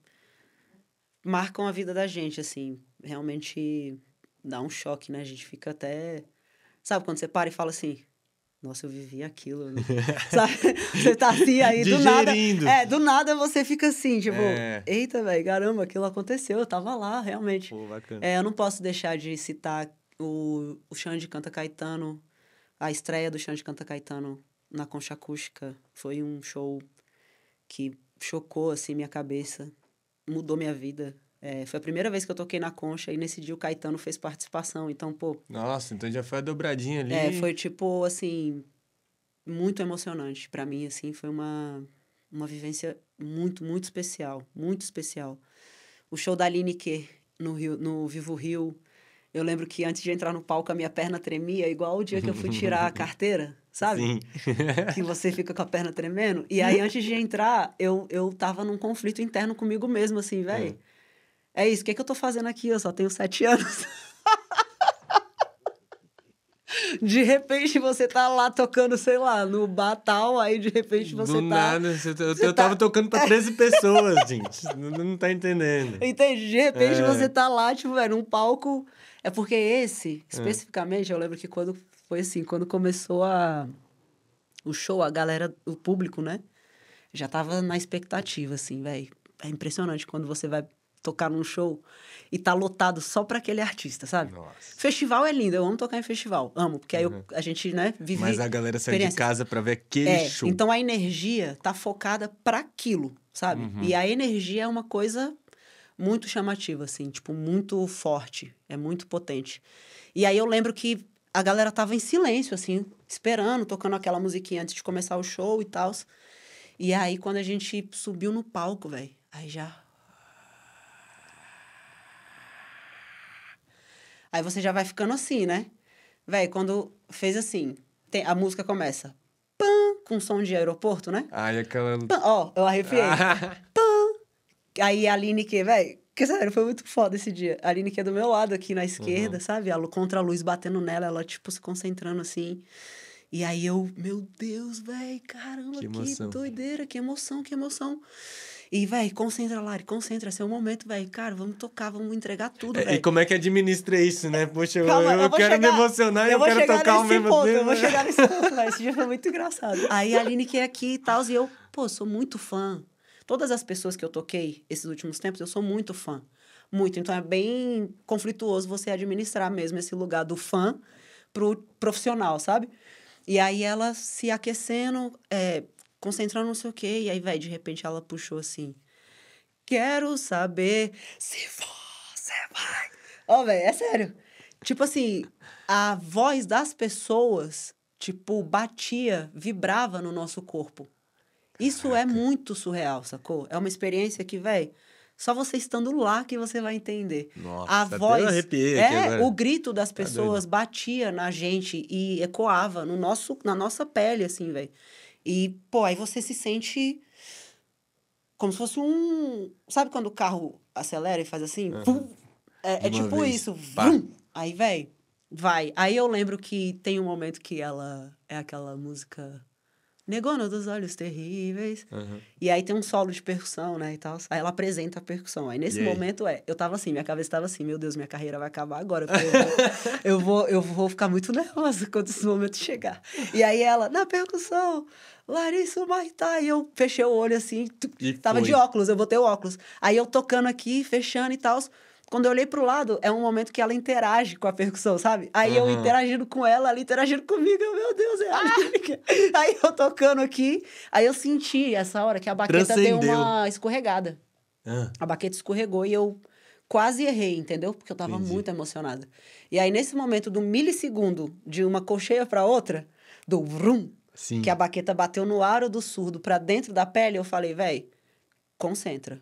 marcam a vida da gente, assim. Realmente dá um choque, né? A gente fica até... Sabe quando você para e fala assim... Nossa, eu vivi aquilo, né? Sabe? Você tá assim, aí do nada... Digerindo. Do nada você fica assim, tipo... É. Eita, velho, caramba, aquilo aconteceu, eu tava lá, realmente. Pô, bacana. Eu não posso deixar de citar o Xande Canta Caetano, a estreia do Xande Canta Caetano na Concha Acústica. Foi um show que chocou, assim, minha cabeça, mudou minha vida. Foi a primeira vez que eu toquei na Concha e nesse dia o Caetano fez participação. Então, pô... Nossa, então já foi a dobradinha ali. foi, tipo, assim, muito emocionante pra mim, assim. Foi uma vivência muito, muito especial. Muito especial. O show da Lineker no Vivo Rio. Eu lembro que antes de entrar no palco, a minha perna tremia, igual o dia que eu fui tirar a carteira, sabe? Sim. Que você fica com a perna tremendo. E aí, antes de entrar, eu tava num conflito interno comigo mesmo, assim, velho. É isso, o que é que eu tô fazendo aqui? Eu só tenho 7 anos. De repente, você tá lá tocando, sei lá, no bar tal, aí de repente você Do tá... nada, eu tava tocando pra 13 pessoas, gente. Não tá entendendo. Entende? De repente você tá lá, tipo, num palco... É porque esse, especificamente, eu lembro que quando foi assim, quando começou o show, a galera, o público, né? Já tava na expectativa, assim, velho. É impressionante quando você vai tocar num show e tá lotado só pra aquele artista, sabe? Nossa. Festival é lindo, eu amo tocar em festival, amo, porque aí a gente, né, vive... Mas a galera sai de casa pra ver aquele show. Então a energia tá focada pra aquilo, sabe? E a energia é uma coisa muito chamativa, assim, tipo, muito forte, é muito potente. E aí eu lembro que a galera tava em silêncio, assim, esperando, tocando aquela musiquinha antes de começar o show e tal. E aí, quando a gente subiu no palco, velho, aí já... Aí você já vai ficando assim, né? Véi, quando fez assim, a música começa... Pam, com som de aeroporto, né? Ai, aquela... Pam, ó, eu arrepiei. Pam! Aí a Aline que, véi... Porque, sério, foi muito foda esse dia. A Aline que é do meu lado, aqui na esquerda, sabe? Contra a luz batendo nela, ela, tipo, se concentrando, assim. E aí eu... Meu Deus, véi, caramba, que doideira, que emoção, que emoção. E, véi, concentra, Lari, concentra, esse é o momento, véi. Cara, vamos tocar, vamos entregar tudo, véi. E como é que administra isso, né? Poxa, Calma, eu quero me emocionar e eu quero tocar ao mesmo tempo. Eu vou chegar nesse ponto, véi. Esse dia foi muito engraçado. Aí a Aline que é aqui e tal, e eu, pô, sou muito fã. Todas as pessoas que eu toquei esses últimos tempos, eu sou muito fã. Muito. Então, é bem conflituoso você administrar mesmo esse lugar do fã pro profissional, sabe? E aí, ela se aquecendo, concentrando não sei o quê. E aí, velho, de repente, ela puxou assim... Quero saber se você vai... Ó, velho, é sério. Tipo assim, a voz das pessoas, tipo, batia, vibrava no nosso corpo. Isso é muito surreal, sacou? É uma experiência que, velho, só você estando lá que você vai entender. Nossa, a voz, até eu arrepiei aqui agora. O grito das pessoas batia na gente e ecoava na nossa pele, assim, velho. E, pô, aí você se sente como se fosse Sabe quando o carro acelera e faz assim? É tipo vez. Isso. Vum! Aí, velho, vai. Aí eu lembro que tem um momento que ela... É aquela música... Negona dos olhos terríveis. E aí tem um solo de percussão, né, e tal. Aí ela apresenta a percussão. Aí nesse momento, eu tava assim, minha cabeça tava assim, meu Deus, minha carreira vai acabar agora. Eu vou ficar muito nervosa quando esse momento chegar. E aí ela, na percussão, Larissa Maitá. E eu fechei o olho assim, tava de óculos, eu botei o óculos. Aí eu tocando aqui, fechando e tal. quando eu olhei pro lado, é um momento que ela interage com a percussão, sabe? Aí eu interagindo com ela, ela interagindo comigo, meu Deus, é a lírica. Aí eu tocando aqui, aí eu senti essa hora que a baqueta deu uma escorregada. A baqueta escorregou e eu quase errei, entendeu? Porque eu tava muito emocionada. E aí, nesse momento do milissegundo, de uma colcheia pra outra, do vrum, que a baqueta bateu no aro do surdo pra dentro da pele, eu falei, véi, concentra.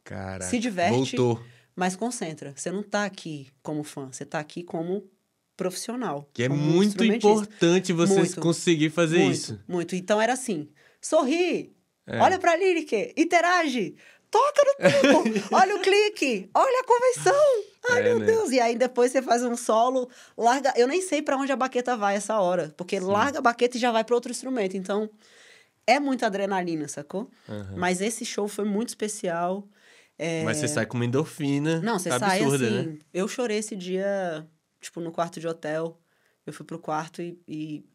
Caraca, se diverte, voltou. Mas concentra. Você não tá aqui como fã, você tá aqui como profissional. Que é como muito importante você conseguir fazer isso. Muito. Então era assim: sorri, olha pra lírica, interage, toca no tempo, olha o clique, olha a convenção. Ai, meu Deus. E aí depois você faz um solo, larga. Eu nem sei pra onde a baqueta vai essa hora, porque larga a baqueta e já vai pra outro instrumento. Então é muita adrenalina, sacou? Mas esse show foi muito especial. Mas você sai com uma endorfina. Não, você absurda, sai assim. Né? Eu chorei esse dia, tipo, no quarto de hotel. Eu fui pro quarto e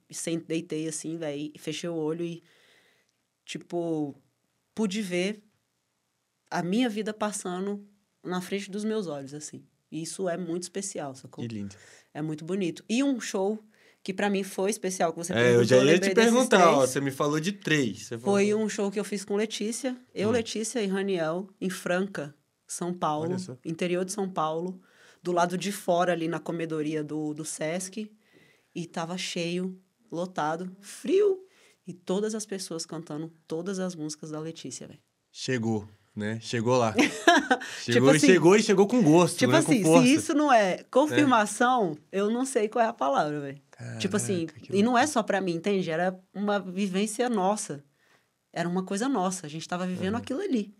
deitei assim, velho, e fechei o olho e, tipo, pude ver a minha vida passando na frente dos meus olhos, assim. E isso é muito especial, sacou? Que lindo. É muito bonito. E um show que pra mim foi especial, que você perguntou, eu já ia te perguntar, ó, você me falou de 3. Foi um show que eu fiz com Letícia, Letícia e Raniel, em Franca, São Paulo, interior de São Paulo, do lado de fora ali na comedoria do Sesc, e tava cheio, lotado, frio, e todas as pessoas cantando todas as músicas da Letícia, velho. Chegou, né? Chegou lá. Tipo assim, chegou com gosto, tipo né? assim, com força. se isso não é confirmação, eu não sei qual é a palavra, velho. Tipo assim, e não é só pra mim, entende? Era uma vivência nossa. Era uma coisa nossa. A gente tava vivendo aquilo ali.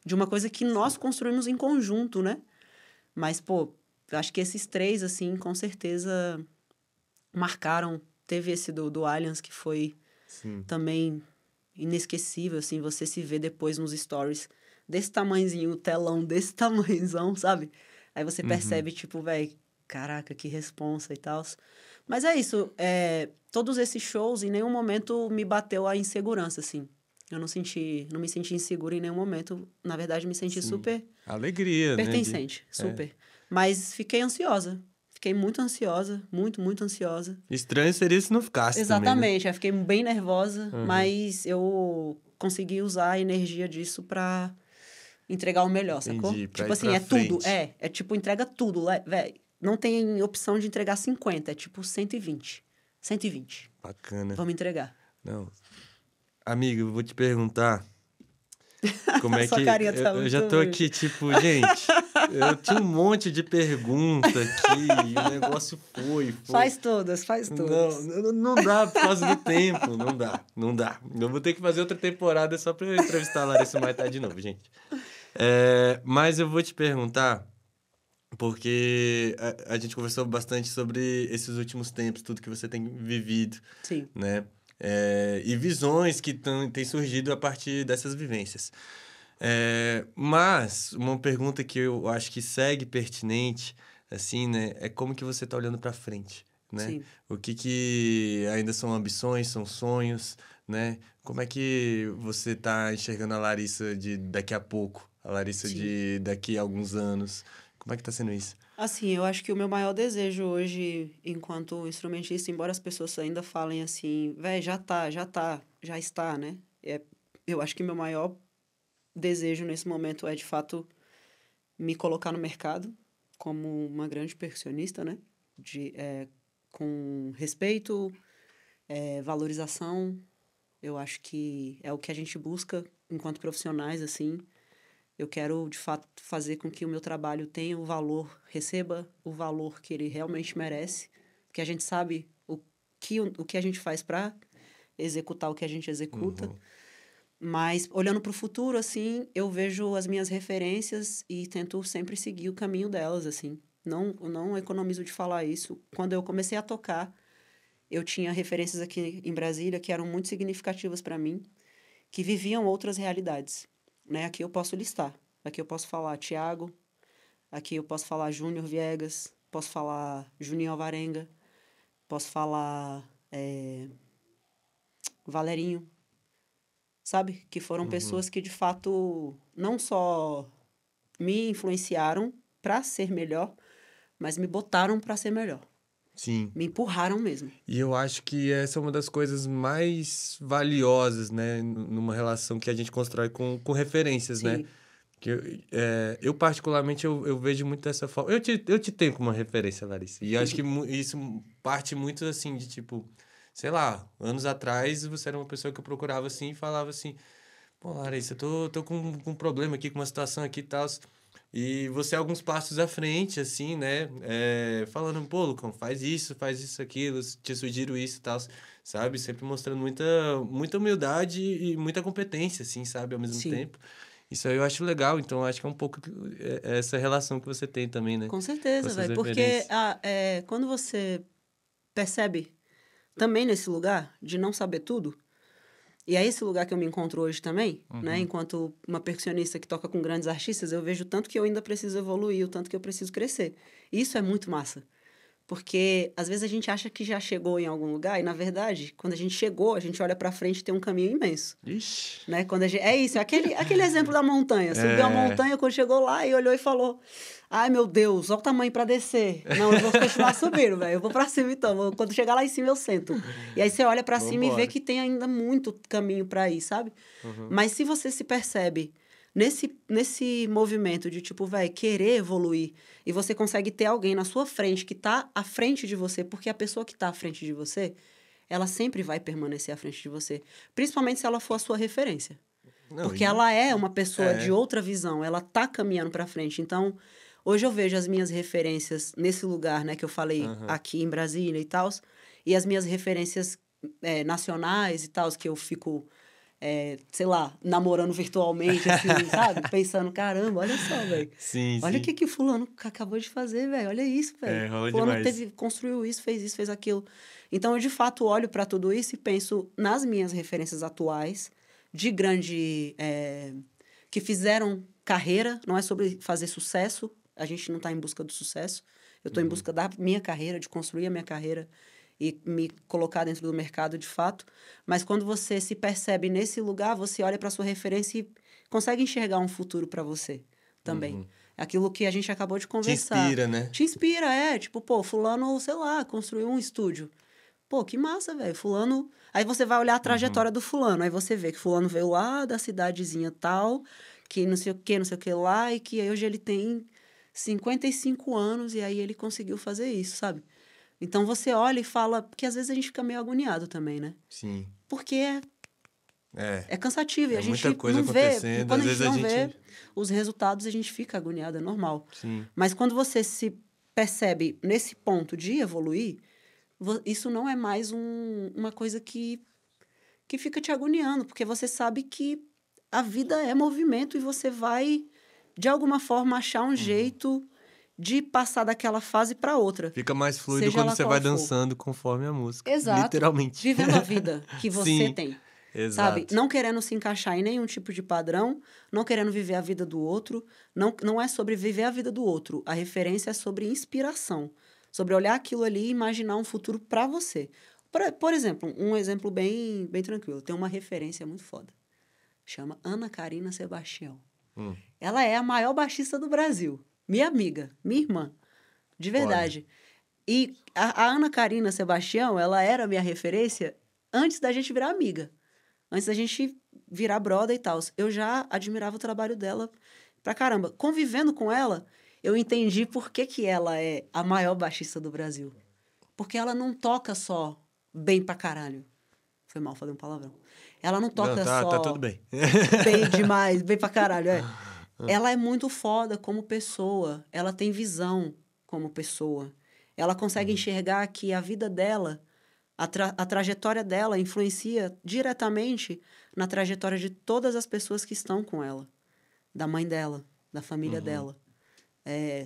De uma coisa que nós construímos em conjunto, né? Mas, pô, eu acho que esses 3, assim, com certeza marcaram. Teve esse do Allianz, que foi também inesquecível, assim. Você se vê depois nos stories desse tamanhozinho, o telão desse tamanhozão, sabe? Aí você percebe, tipo, velho, caraca, que responsa e tal. Mas é isso. Todos esses shows, em nenhum momento me bateu a insegurança, assim. Eu não me senti insegura em nenhum momento. Na verdade, me senti super... Alegria, pertencente, né? Super. Mas fiquei ansiosa. Fiquei muito ansiosa. Muito, muito ansiosa. Estranho seria se não ficasse Exatamente. também, né? Fiquei bem nervosa. Mas eu consegui usar a energia disso pra entregar o melhor, sacou? Pra tipo ir assim, pra tudo. frente. É tipo, entrega tudo. Velho, não tem opção de entregar 50. É tipo 120. 120. Bacana. Vamos entregar. Não. Amigo, eu vou te perguntar como é Sua que... carinha tá eu já muito tô aqui, tipo, gente... Eu tinha um monte de pergunta aqui, e o negócio foi. Faz todas. Não dá por causa do tempo, não dá. Eu vou ter que fazer outra temporada só pra eu entrevistar a Larissa Maitá de novo, gente. Mas eu vou te perguntar, porque a gente conversou bastante sobre esses últimos tempos, tudo que você tem vivido. Sim. Né? E visões que têm surgido a partir dessas vivências. Mas uma pergunta que eu acho que segue pertinente, assim, né, é como que você está olhando para frente, né? Sim. O que ainda são ambições, são sonhos, né? Como é que você está enxergando a Larissa de daqui a pouco, a Larissa de daqui a alguns anos? Como é que está sendo isso? Assim, eu acho que o meu maior desejo hoje, enquanto instrumentista, embora as pessoas ainda falem assim, véi, já está, né? Eu acho que meu maior desejo nesse momento é, de fato, me colocar no mercado como uma grande percussionista, né? Com respeito, valorização. Eu acho que é o que a gente busca enquanto profissionais, assim. Eu quero, de fato, fazer com que o meu trabalho tenha o valor, receba o valor que ele realmente merece, porque a gente sabe o que a gente faz para executar o que a gente executa. Mas, olhando para o futuro, assim, eu vejo as minhas referências e tento sempre seguir o caminho delas, assim. Não economizo de falar isso. Quando eu comecei a tocar, eu tinha referências aqui em Brasília que eram muito significativas para mim, que viviam outras realidades, né? Aqui eu posso listar. Aqui eu posso falar Thiago, aqui eu posso falar Júnior Viegas, posso falar Juninho Alvarenga, posso falar Valerinho, sabe? Que foram pessoas que, de fato, não só me influenciaram, pra ser melhor, mas me botaram pra ser melhor. Sim. Me empurraram mesmo. E eu acho que essa é uma das coisas mais valiosas, né? Numa relação que a gente constrói com referências, né? Sim. Que eu particularmente, eu vejo muito dessa forma. Eu te tenho como uma referência, Larissa. E acho que isso parte muito, assim, de tipo... Sei lá, anos atrás, você era uma pessoa que eu procurava, assim, e falava assim... Pô, Larissa, eu tô com um problema aqui, com uma situação aqui e tal... E você alguns passos à frente, assim, né? Falando, pô, Lucão, faz isso, aquilo, te sugiro isso e tal, sabe? Sempre mostrando muita humildade e muita competência, assim, sabe? Ao mesmo Sim. tempo. Isso aí eu acho legal, então acho que é um pouco essa relação que você tem também, né? Com Com certeza, essas velho. Porque referências. quando você percebe também nesse lugar de não saber tudo, e é esse lugar que eu me encontro hoje também, né? Enquanto uma percussionista que toca com grandes artistas, eu vejo o tanto que eu ainda preciso evoluir, o tanto que eu preciso crescer. E isso é muito massa. Porque às vezes a gente acha que já chegou em algum lugar e, na verdade, quando a gente chegou, a gente olha pra frente e tem um caminho imenso. Ixi. Né? Quando é isso, aquele exemplo da montanha. Subiu a montanha, quando chegou lá e olhou e falou: ai, meu Deus, olha o tamanho pra descer. Não, eu vou continuar subindo, velho. Eu vou pra cima então. Quando chegar lá em cima, eu sento. E aí você olha pra cima e vê Vambora. que tem ainda muito caminho pra ir, sabe? Mas se você se percebe nesse movimento de, tipo, velho, querer evoluir, e você consegue ter alguém na sua frente que tá à frente de você, porque a pessoa que tá à frente de você, ela sempre vai permanecer à frente de você. Principalmente se ela for a sua referência. Não, Porque ela é uma pessoa de é. outra visão, ela tá caminhando para frente. Então, hoje eu vejo as minhas referências nesse lugar, né, que eu falei aqui em Brasília e tal, e as minhas referências nacionais e tal, que eu fico, sei lá, namorando virtualmente, assim, sabe? Pensando, caramba, olha só, velho. Sim, Olha o sim. que fulano acabou de fazer, velho. Olha isso, velho. Rola Fulano demais. construiu isso, fez aquilo. Então, eu, de fato, olho para tudo isso e penso nas minhas referências atuais, de grande... que fizeram carreira, não é sobre fazer sucesso, a gente não está em busca do sucesso, eu estou em busca da minha carreira, de construir a minha carreira e me colocar dentro do mercado de fato. Mas quando você se percebe nesse lugar, você olha para sua referência e consegue enxergar um futuro para você também. Aquilo que a gente acabou de Te conversar. inspira, né? Te inspira, tipo, pô, fulano, sei lá, construiu um estúdio. Pô, que massa, velho. Fulano. Aí você vai olhar a trajetória do fulano. Aí você vê que fulano veio lá da cidadezinha tal, que não sei o que lá, e que hoje ele tem 55 anos e aí ele conseguiu fazer isso, sabe? Então você olha e fala, porque às vezes a gente fica meio agoniado também, né? Sim. Porque É. é cansativo e a Muita gente coisa não vê. acontecendo. Quando Às a gente vezes a não gente. vê os resultados, a gente fica agoniado, é normal. Sim. Mas quando você se percebe nesse ponto de evoluir, isso não é mais uma coisa que fica te agoniando, porque você sabe que a vida é movimento e você vai, de alguma forma, achar um jeito de passar daquela fase para outra, Fica mais fluido seja quando ela você qual vai for. dançando conforme a música. Exato. Literalmente. Vivendo a vida que você Sim, tem. Sabe? exato. Não querendo se encaixar em nenhum tipo de padrão, não querendo viver a vida do outro. Não é sobre viver a vida do outro. A referência é sobre inspiração. Sobre olhar aquilo ali e imaginar um futuro para você. Por exemplo, um exemplo bem tranquilo. Tem uma referência muito foda. Chama Ana Karina Sebastião. Ela é a maior baixista do Brasil. Minha amiga, minha irmã. De Foda. verdade. E a Ana Karina Sebastião, ela era a minha referência antes da gente virar amiga. Antes da gente virar brother e tal. Eu já admirava o trabalho dela pra caramba. Convivendo com ela, eu entendi por que ela é a maior baixista do Brasil. Porque ela não toca só bem pra caralho. Foi mal, falei um palavrão. Ela não Não, toca tá tudo só bem. bem demais, bem pra caralho, é. Ela é muito foda como pessoa. Ela tem visão como pessoa. Ela consegue enxergar que a vida dela, a trajetória dela influencia diretamente na trajetória de todas as pessoas que estão com ela. Da mãe dela, da família dela,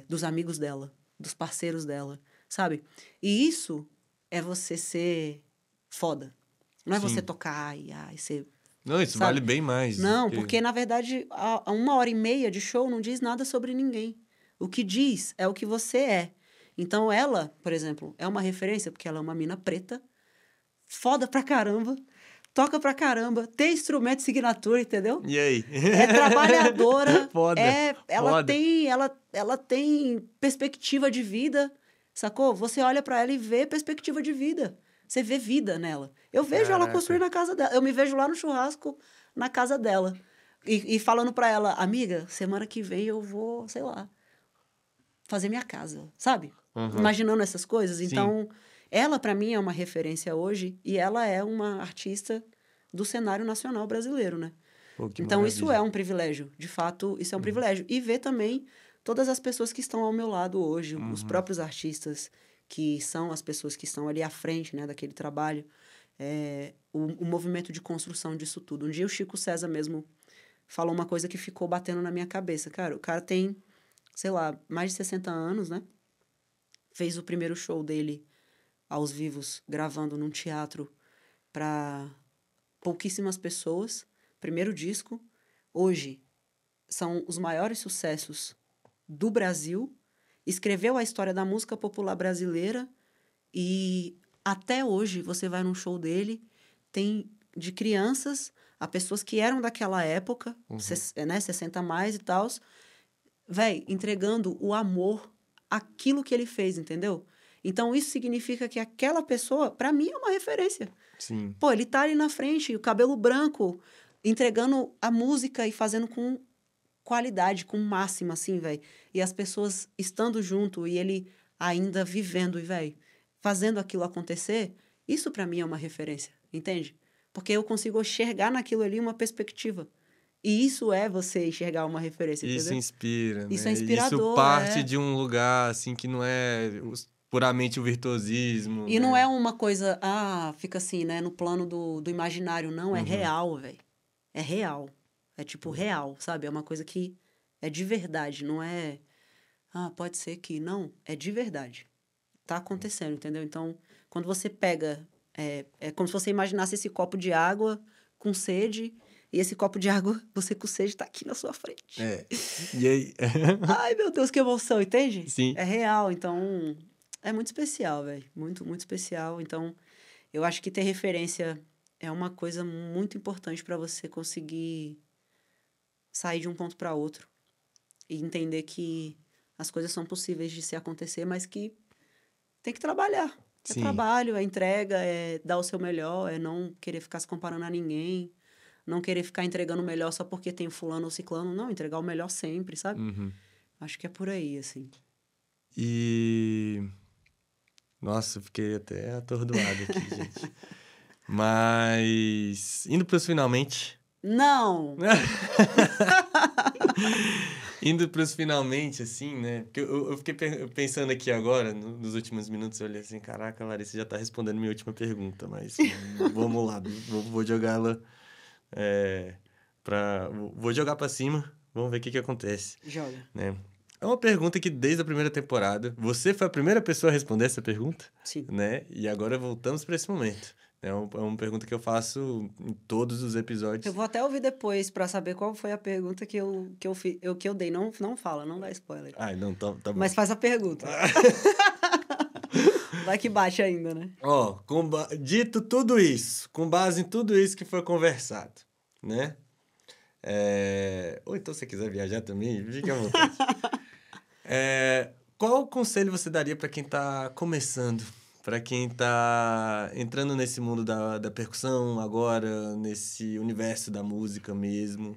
dos amigos dela, dos parceiros dela, sabe? E isso é você ser foda. Não é você Sim. tocar e ser... Não, isso sabe? vale bem mais. Não, porque, na verdade, a 1h30 de show não diz nada sobre ninguém. O que diz é o que você é. Então, ela, por exemplo, é uma referência porque ela é uma mina preta, foda pra caramba, toca pra caramba, tem instrumento de signature, entendeu? E aí? É trabalhadora, Foda, foda. ela tem perspectiva de vida, sacou? Você olha pra ela e vê perspectiva de vida. Você vê vida nela. Eu vejo ela Caraca. construir na casa dela. Eu me vejo lá no churrasco, na casa dela. E falando pra ela, amiga, semana que vem eu vou, sei lá, fazer minha casa, sabe? Uhum. Imaginando essas coisas. Sim. Então, ela pra mim é uma referência hoje e ela é uma artista do cenário nacional brasileiro, né? Pô, que Então, isso maravilha. é um privilégio. De fato, isso é um privilégio. E ver também todas as pessoas que estão ao meu lado hoje, os próprios artistas, que são as pessoas que estão ali à frente, né, daquele trabalho. O movimento de construção disso tudo. Um dia o Chico César mesmo falou uma coisa que ficou batendo na minha cabeça. Cara, o cara tem, sei lá, mais de 60 anos, né? Fez o primeiro show dele aos vivos, gravando num teatro para pouquíssimas pessoas. Primeiro disco. Hoje, são os maiores sucessos do Brasil. Escreveu a história da música popular brasileira e até hoje você vai num show dele, tem de crianças a pessoas que eram daquela época, né, 60 a mais e tal, véi, entregando o amor àquilo que ele fez, entendeu? Então, isso significa que aquela pessoa, pra mim, é uma referência. Sim. Pô, ele tá ali na frente, o cabelo branco, entregando a música e fazendo com qualidade, com máxima, assim, velho. E as pessoas estando junto e ele ainda vivendo e, velho, fazendo aquilo acontecer, isso pra mim é uma referência, entende? Porque eu consigo enxergar naquilo ali uma perspectiva. E isso é você enxergar uma referência, Isso entendeu? inspira, Isso né? é Isso inspirador, parte de um lugar, assim, que não é puramente o virtuosismo, E não né? é uma coisa, fica assim, né, no plano do imaginário, não, é real, velho. É real. É tipo real, sabe? É uma coisa que é de verdade, não é, pode ser que, não, é de verdade. Tá acontecendo, entendeu? Então, quando você pega, é como se você imaginasse esse copo de água com sede, e esse copo de água, você com sede, tá aqui na sua frente. É. E aí? Ai, meu Deus, que emoção, entende? Sim. É real, então é muito especial, velho. Muito, muito especial. Então, eu acho que ter referência é uma coisa muito importante para você conseguir sair de um ponto para outro e entender que as coisas são possíveis de se acontecer, mas que tem que trabalhar. É Sim. trabalho, é entrega, é dar o seu melhor, é não querer ficar se comparando a ninguém, não querer ficar entregando o melhor só porque tem fulano ou ciclano, não, entregar o melhor sempre, sabe? Acho que é por aí, assim. E... Nossa, eu fiquei até atordoado aqui, gente. Mas... Indo pros finalmente... Não! Indo pros finalmente, assim, né? Porque eu fiquei pensando aqui agora, nos últimos minutos, eu olhei assim, caraca, a Larissa já tá respondendo minha última pergunta, mas vamos lá, vou jogar ela Vou jogar pra cima, vamos ver o que acontece. Joga. Né? É uma pergunta que desde a primeira temporada, você foi a primeira pessoa a responder essa pergunta, Sim. né? E agora voltamos para esse momento. É uma pergunta que eu faço em todos os episódios. Eu vou até ouvir depois pra saber qual foi a pergunta que eu dei. Não fala, não dá spoiler. Ai, não, tá bom. Mas faz a pergunta. Vai que bate ainda, né? Ó, dito tudo isso, com base em tudo isso que foi conversado, né? Ou então, se você quiser viajar também, fique à vontade. Qual conselho você daria para quem tá começando? Para quem tá entrando nesse mundo da percussão agora, nesse universo da música mesmo?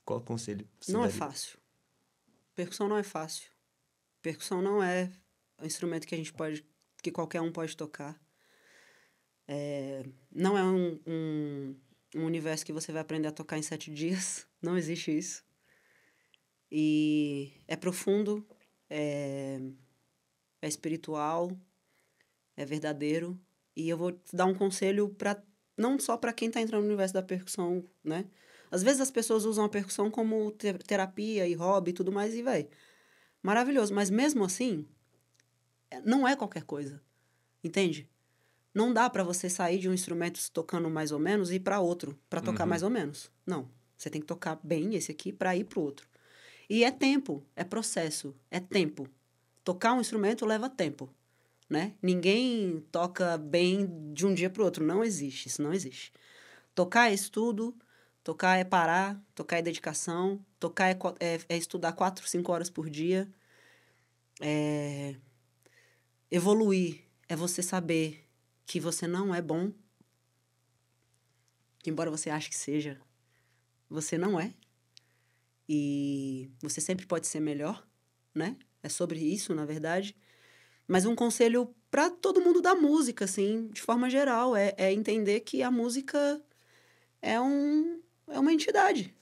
Qual conselho você Não é daria? fácil. Percussão não é fácil. Percussão não é um instrumento que qualquer um pode tocar. Não é um universo que você vai aprender a tocar em 7 dias. Não existe isso. E é profundo, é espiritual, é verdadeiro. E eu vou te dar um conselho não só para quem está entrando no universo da percussão, né? Às vezes as pessoas usam a percussão como terapia e hobby e tudo mais, e, véi, maravilhoso. Mas mesmo assim, não é qualquer coisa, entende? Não dá para você sair de um instrumento tocando mais ou menos e ir para outro, para tocar mais ou menos. Não, você tem que tocar bem esse aqui para ir pro outro. E é tempo, é processo, é tempo. Tocar um instrumento leva tempo, né? Ninguém toca bem de um dia pro outro, não existe, isso não existe. Tocar é estudo, tocar é parar, tocar é dedicação, tocar é estudar 4, 5 horas por dia. Evoluir é você saber que você não é bom, embora você ache que seja, você não é. E você sempre pode ser melhor, né? É sobre isso, na verdade. Mas um conselho para todo mundo da música, assim, de forma geral, é entender que a música é uma entidade.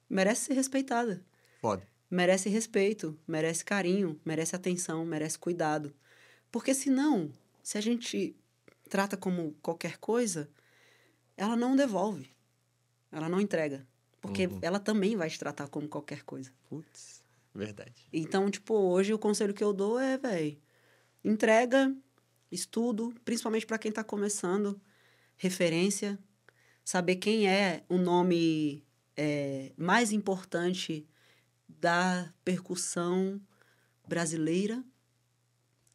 Merece ser respeitada. Foda. Merece respeito, merece carinho, merece atenção, merece cuidado. Porque senão, se a gente trata como qualquer coisa, ela não devolve. Ela não entrega. Porque ela também vai te tratar como qualquer coisa. Putz, verdade. Então, tipo, hoje o conselho que eu dou é, velho, entrega, estudo, principalmente para quem tá começando, referência, saber quem é o nome mais importante da percussão brasileira,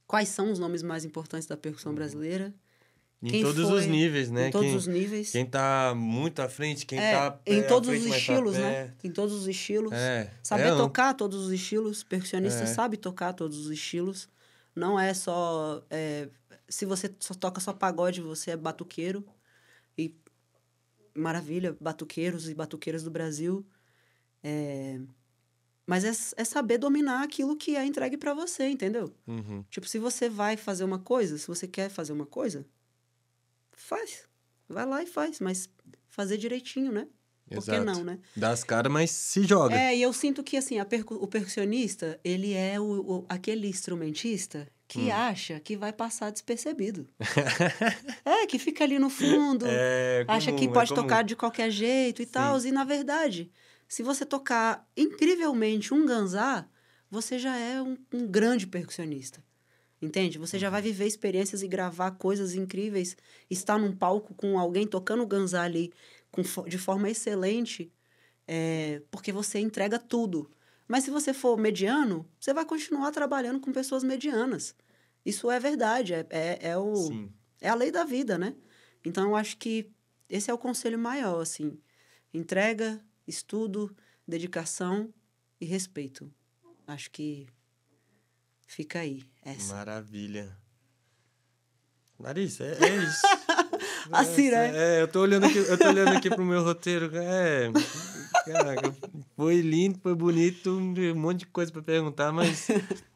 quais são os nomes mais importantes da percussão brasileira, Em todos os níveis, né? Em todos os níveis. Quem tá muito à frente, quem tá em à todos frente, os mas tá estilos, né? perto. Em todos os estilos. É. Saber tocar todos os estilos. Percussionista É. sabe tocar todos os estilos. Não é só... se você só toca só pagode, você é batuqueiro. E maravilha, batuqueiros e batuqueiras do Brasil. Mas é saber dominar aquilo que é entregue pra você, entendeu? Uhum. Tipo, se você vai fazer uma coisa, se você quer fazer uma coisa, faz. Vai lá e faz, mas fazer direitinho, né? Por que não, né? Dá as caras, mas se joga. E eu sinto que, assim, o percussionista, ele é aquele instrumentista que acha que vai passar despercebido. Que fica ali no fundo, acha que pode tocar de qualquer jeito e tal. E, na verdade, se você tocar incrivelmente um ganzá, você já é um grande percussionista. Entende? Você já vai viver experiências e gravar coisas incríveis, estar num palco com alguém tocando ganzá ali de forma excelente, porque você entrega tudo. Mas se você for mediano, você vai continuar trabalhando com pessoas medianas. Isso é verdade, é a lei da vida, né? Então, eu acho que esse é o conselho maior, assim. Entrega, estudo, dedicação e respeito. Acho que fica aí, essa. Maravilha. Larissa, é isso. Assim, né? Eu tô olhando aqui pro meu roteiro. Caraca, foi lindo, foi bonito, um monte de coisa pra perguntar, mas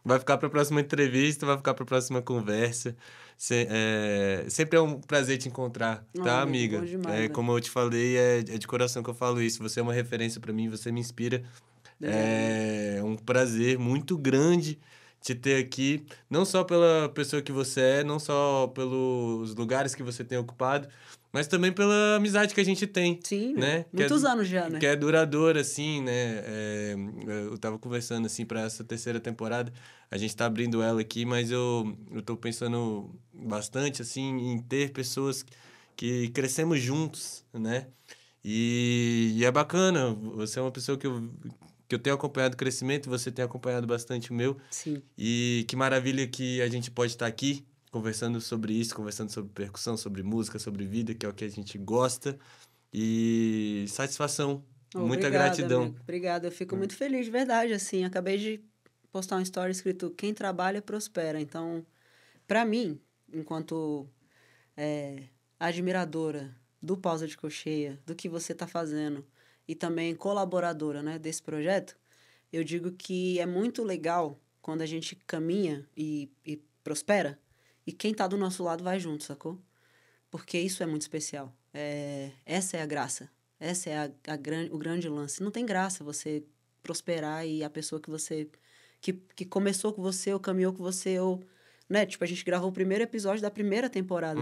vai ficar pra próxima entrevista, vai ficar pra próxima conversa. Sempre é um prazer te encontrar, tá, amiga? Bom demais, Como eu te falei, é de coração que eu falo isso. Você é uma referência pra mim, você me inspira. É um prazer muito grande te ter aqui, não só pela pessoa que você é, não só pelos lugares que você tem ocupado, mas também pela amizade que a gente tem. Sim, né? Muitos anos já, né? Que é duradoura, assim, né? Eu tava conversando, assim, pra essa terceira temporada. A gente tá abrindo ela aqui, mas eu tô pensando bastante, assim, em ter pessoas que crescemos juntos, né? E é bacana. Você é uma pessoa que eu tenho acompanhado o crescimento, você tem acompanhado bastante o meu. Sim. E que maravilha que a gente pode estar aqui conversando sobre isso, conversando sobre percussão, sobre música, sobre vida, que é o que a gente gosta. E satisfação, muita gratidão. Amigo. Obrigada, eu fico muito feliz, de verdade, assim. Acabei de postar um story escrito quem trabalha prospera. Então, para mim, enquanto admiradora do Pausa de Cocheia, do que você está fazendo e também colaboradora, né, desse projeto, eu digo que é muito legal quando a gente caminha e prospera e quem está do nosso lado vai junto, sacou? Porque isso é muito especial. Essa é a graça. Essa é o grande lance. Não tem graça você prosperar e a pessoa que você... Que começou com você ou caminhou com você ou... Né? Tipo, a gente gravou o primeiro episódio da primeira temporada.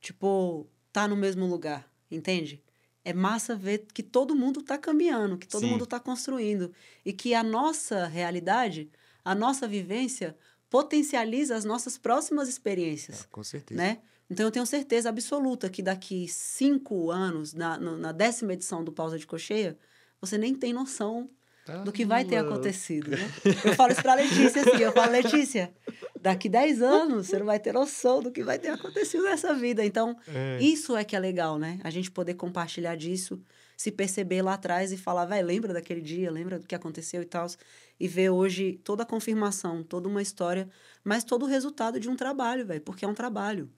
Tipo, tá no mesmo lugar, entende? É massa ver que todo mundo tá caminhando, que todo mundo tá construindo. E que a nossa realidade, a nossa vivência, potencializa as nossas próximas experiências. Com certeza. Né? Então, eu tenho certeza absoluta que daqui 5 anos, na 10ª edição do Pausa de Cocheia, você nem tem noção do que vai ter acontecido, né? Eu falo isso pra Letícia assim, eu falo, Letícia, daqui 10 anos você não vai ter noção do que vai ter acontecido nessa vida. Então, isso é que é legal, né? A gente poder compartilhar disso, se perceber lá atrás e falar, vai, lembra daquele dia, lembra do que aconteceu e tal, e ver hoje toda a confirmação, toda uma história, mas todo o resultado de um trabalho, velho, porque é um trabalho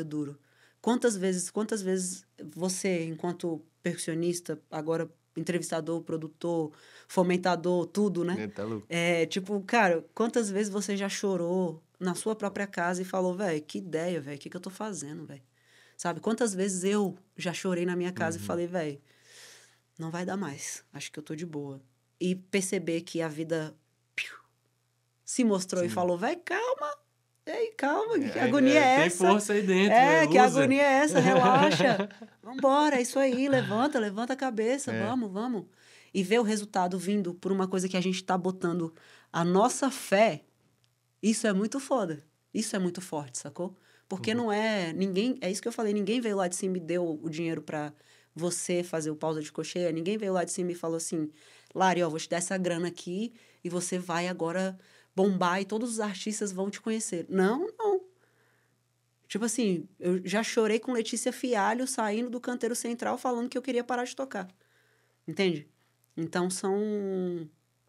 duro. Quantas vezes você, enquanto percussionista, agora entrevistador, produtor, fomentador, tudo, né? Tá louco. Tipo, cara, quantas vezes você já chorou na sua própria casa e falou, velho, que ideia, velho, o que eu tô fazendo, velho? Sabe? Quantas vezes eu já chorei na minha casa e falei, velho, não vai dar mais, acho que eu tô de boa. E perceber que a vida se mostrou e falou, velho, calma. Ei, calma, que agonia é essa? Tem força aí dentro, que agonia é essa? Relaxa. Vambora, é isso aí, levanta a cabeça, vamos. E ver o resultado vindo por uma coisa que a gente tá botando a nossa fé, isso é muito foda. Isso é muito forte, sacou? Porque não é ninguém... É isso que eu falei, ninguém veio lá de cima e deu o dinheiro pra você fazer o pausa de cocheia, ninguém veio lá de cima e falou assim, Lari, ó, vou te dar essa grana aqui e você vai agora... bombar e todos os artistas vão te conhecer. Não. Tipo assim, eu já chorei com Letícia Fialho saindo do Canteiro Central falando que eu queria parar de tocar. Entende? Então, são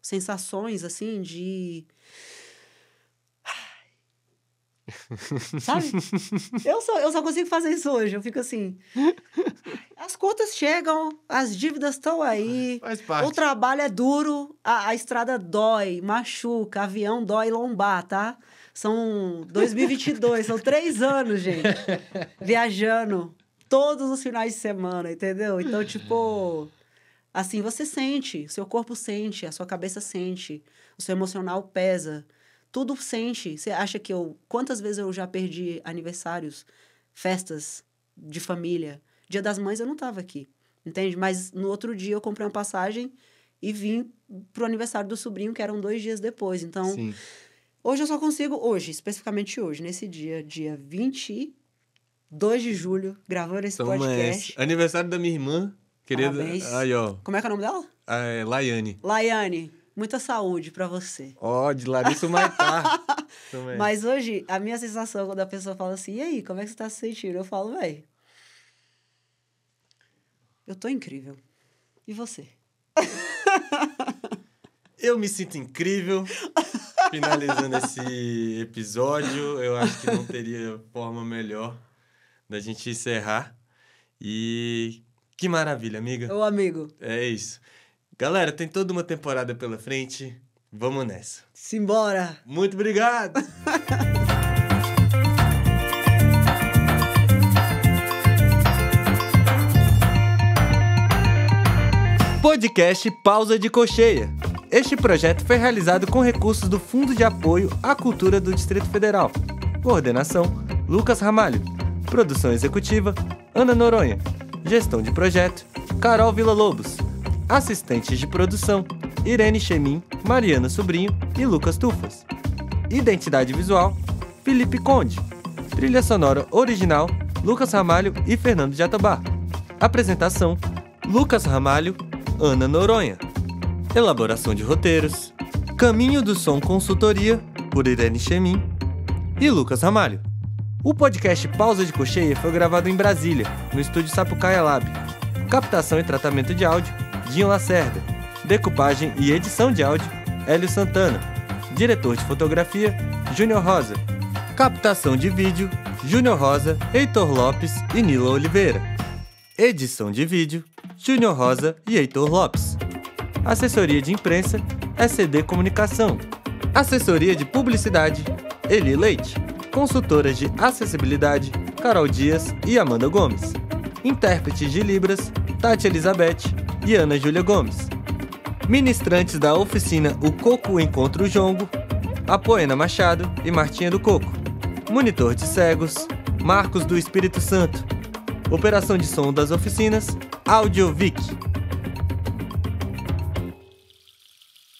sensações, assim, de... Sabe? Eu só consigo fazer isso hoje. Eu fico assim... As contas chegam, as dívidas estão aí. Faz parte. O trabalho é duro, a estrada dói, machuca, avião dói lombar, tá? São 2022, são 3 anos, gente. Viajando todos os finais de semana, entendeu? Então, tipo... Assim, você sente, seu corpo sente, a sua cabeça sente, o seu emocional pesa. Tudo sente. Você acha que quantas vezes eu já perdi aniversários, festas de família? Dia das Mães eu não tava aqui, entende? Mas no outro dia eu comprei uma passagem e vim pro aniversário do sobrinho, que eram 2 dias depois. Então, Sim. Hoje eu só consigo... especificamente hoje, nesse dia 22 de julho, gravando esse podcast. Aniversário da minha irmã, querida. Parabéns. Aí, ó. Como é que é o nome dela? Laiane. Laiane, muita saúde pra você. De Larissa Maitá. Também. Mas hoje, a minha sensação, quando a pessoa fala assim, e aí, como é que você tá se sentindo? Eu falo, véi, eu tô incrível. E você? Eu me sinto incrível. Finalizando esse episódio, eu acho que não teria forma melhor da gente encerrar. E que maravilha, amiga. Ô, amigo. É isso. Galera, tem toda uma temporada pela frente. Vamos nessa. Simbora. Muito obrigado. Podcast Pausa de Cocheia. Este projeto foi realizado com recursos do Fundo de Apoio à Cultura do Distrito Federal. Coordenação, Lucas Ramalho. Produção executiva, Ana Noronha. Gestão de projeto, Carol Villa-Lobos. Assistentes de produção, Irene Chemin, Mariana Sobrinho e Lucas Tufas. Identidade visual, Felipe Conde. Trilha sonora original, Lucas Ramalho e Fernando Jatobá. Apresentação, Lucas Ramalho, Ana Noronha. Elaboração de roteiros, Caminho do Som Consultoria, por Irene Chemin e Lucas Ramalho. O podcast Pausa de Cocheia foi gravado em Brasília, no estúdio Sapucaia Lab. Captação e tratamento de áudio, Dinho Lacerda. Decupagem e edição de áudio, Hélio Santana. Diretor de fotografia, Júnior Rosa. Captação de vídeo, Júnior Rosa, Heitor Lopes e Nila Oliveira. Edição de vídeo, Júnior Rosa e Heitor Lopes. Assessoria de imprensa, SCD Comunicação. Assessoria de publicidade, Eli Leite. Consultoras de acessibilidade, Carol Dias e Amanda Gomes. Intérpretes de Libras, Tati Elizabeth e Ana Júlia Gomes. Ministrantes da oficina O Coco Encontra o Jongo, Apoena Machado e Martinha do Coco. Monitor de cegos, Marcos do Espírito Santo. Operação de som das oficinas, Audiovic.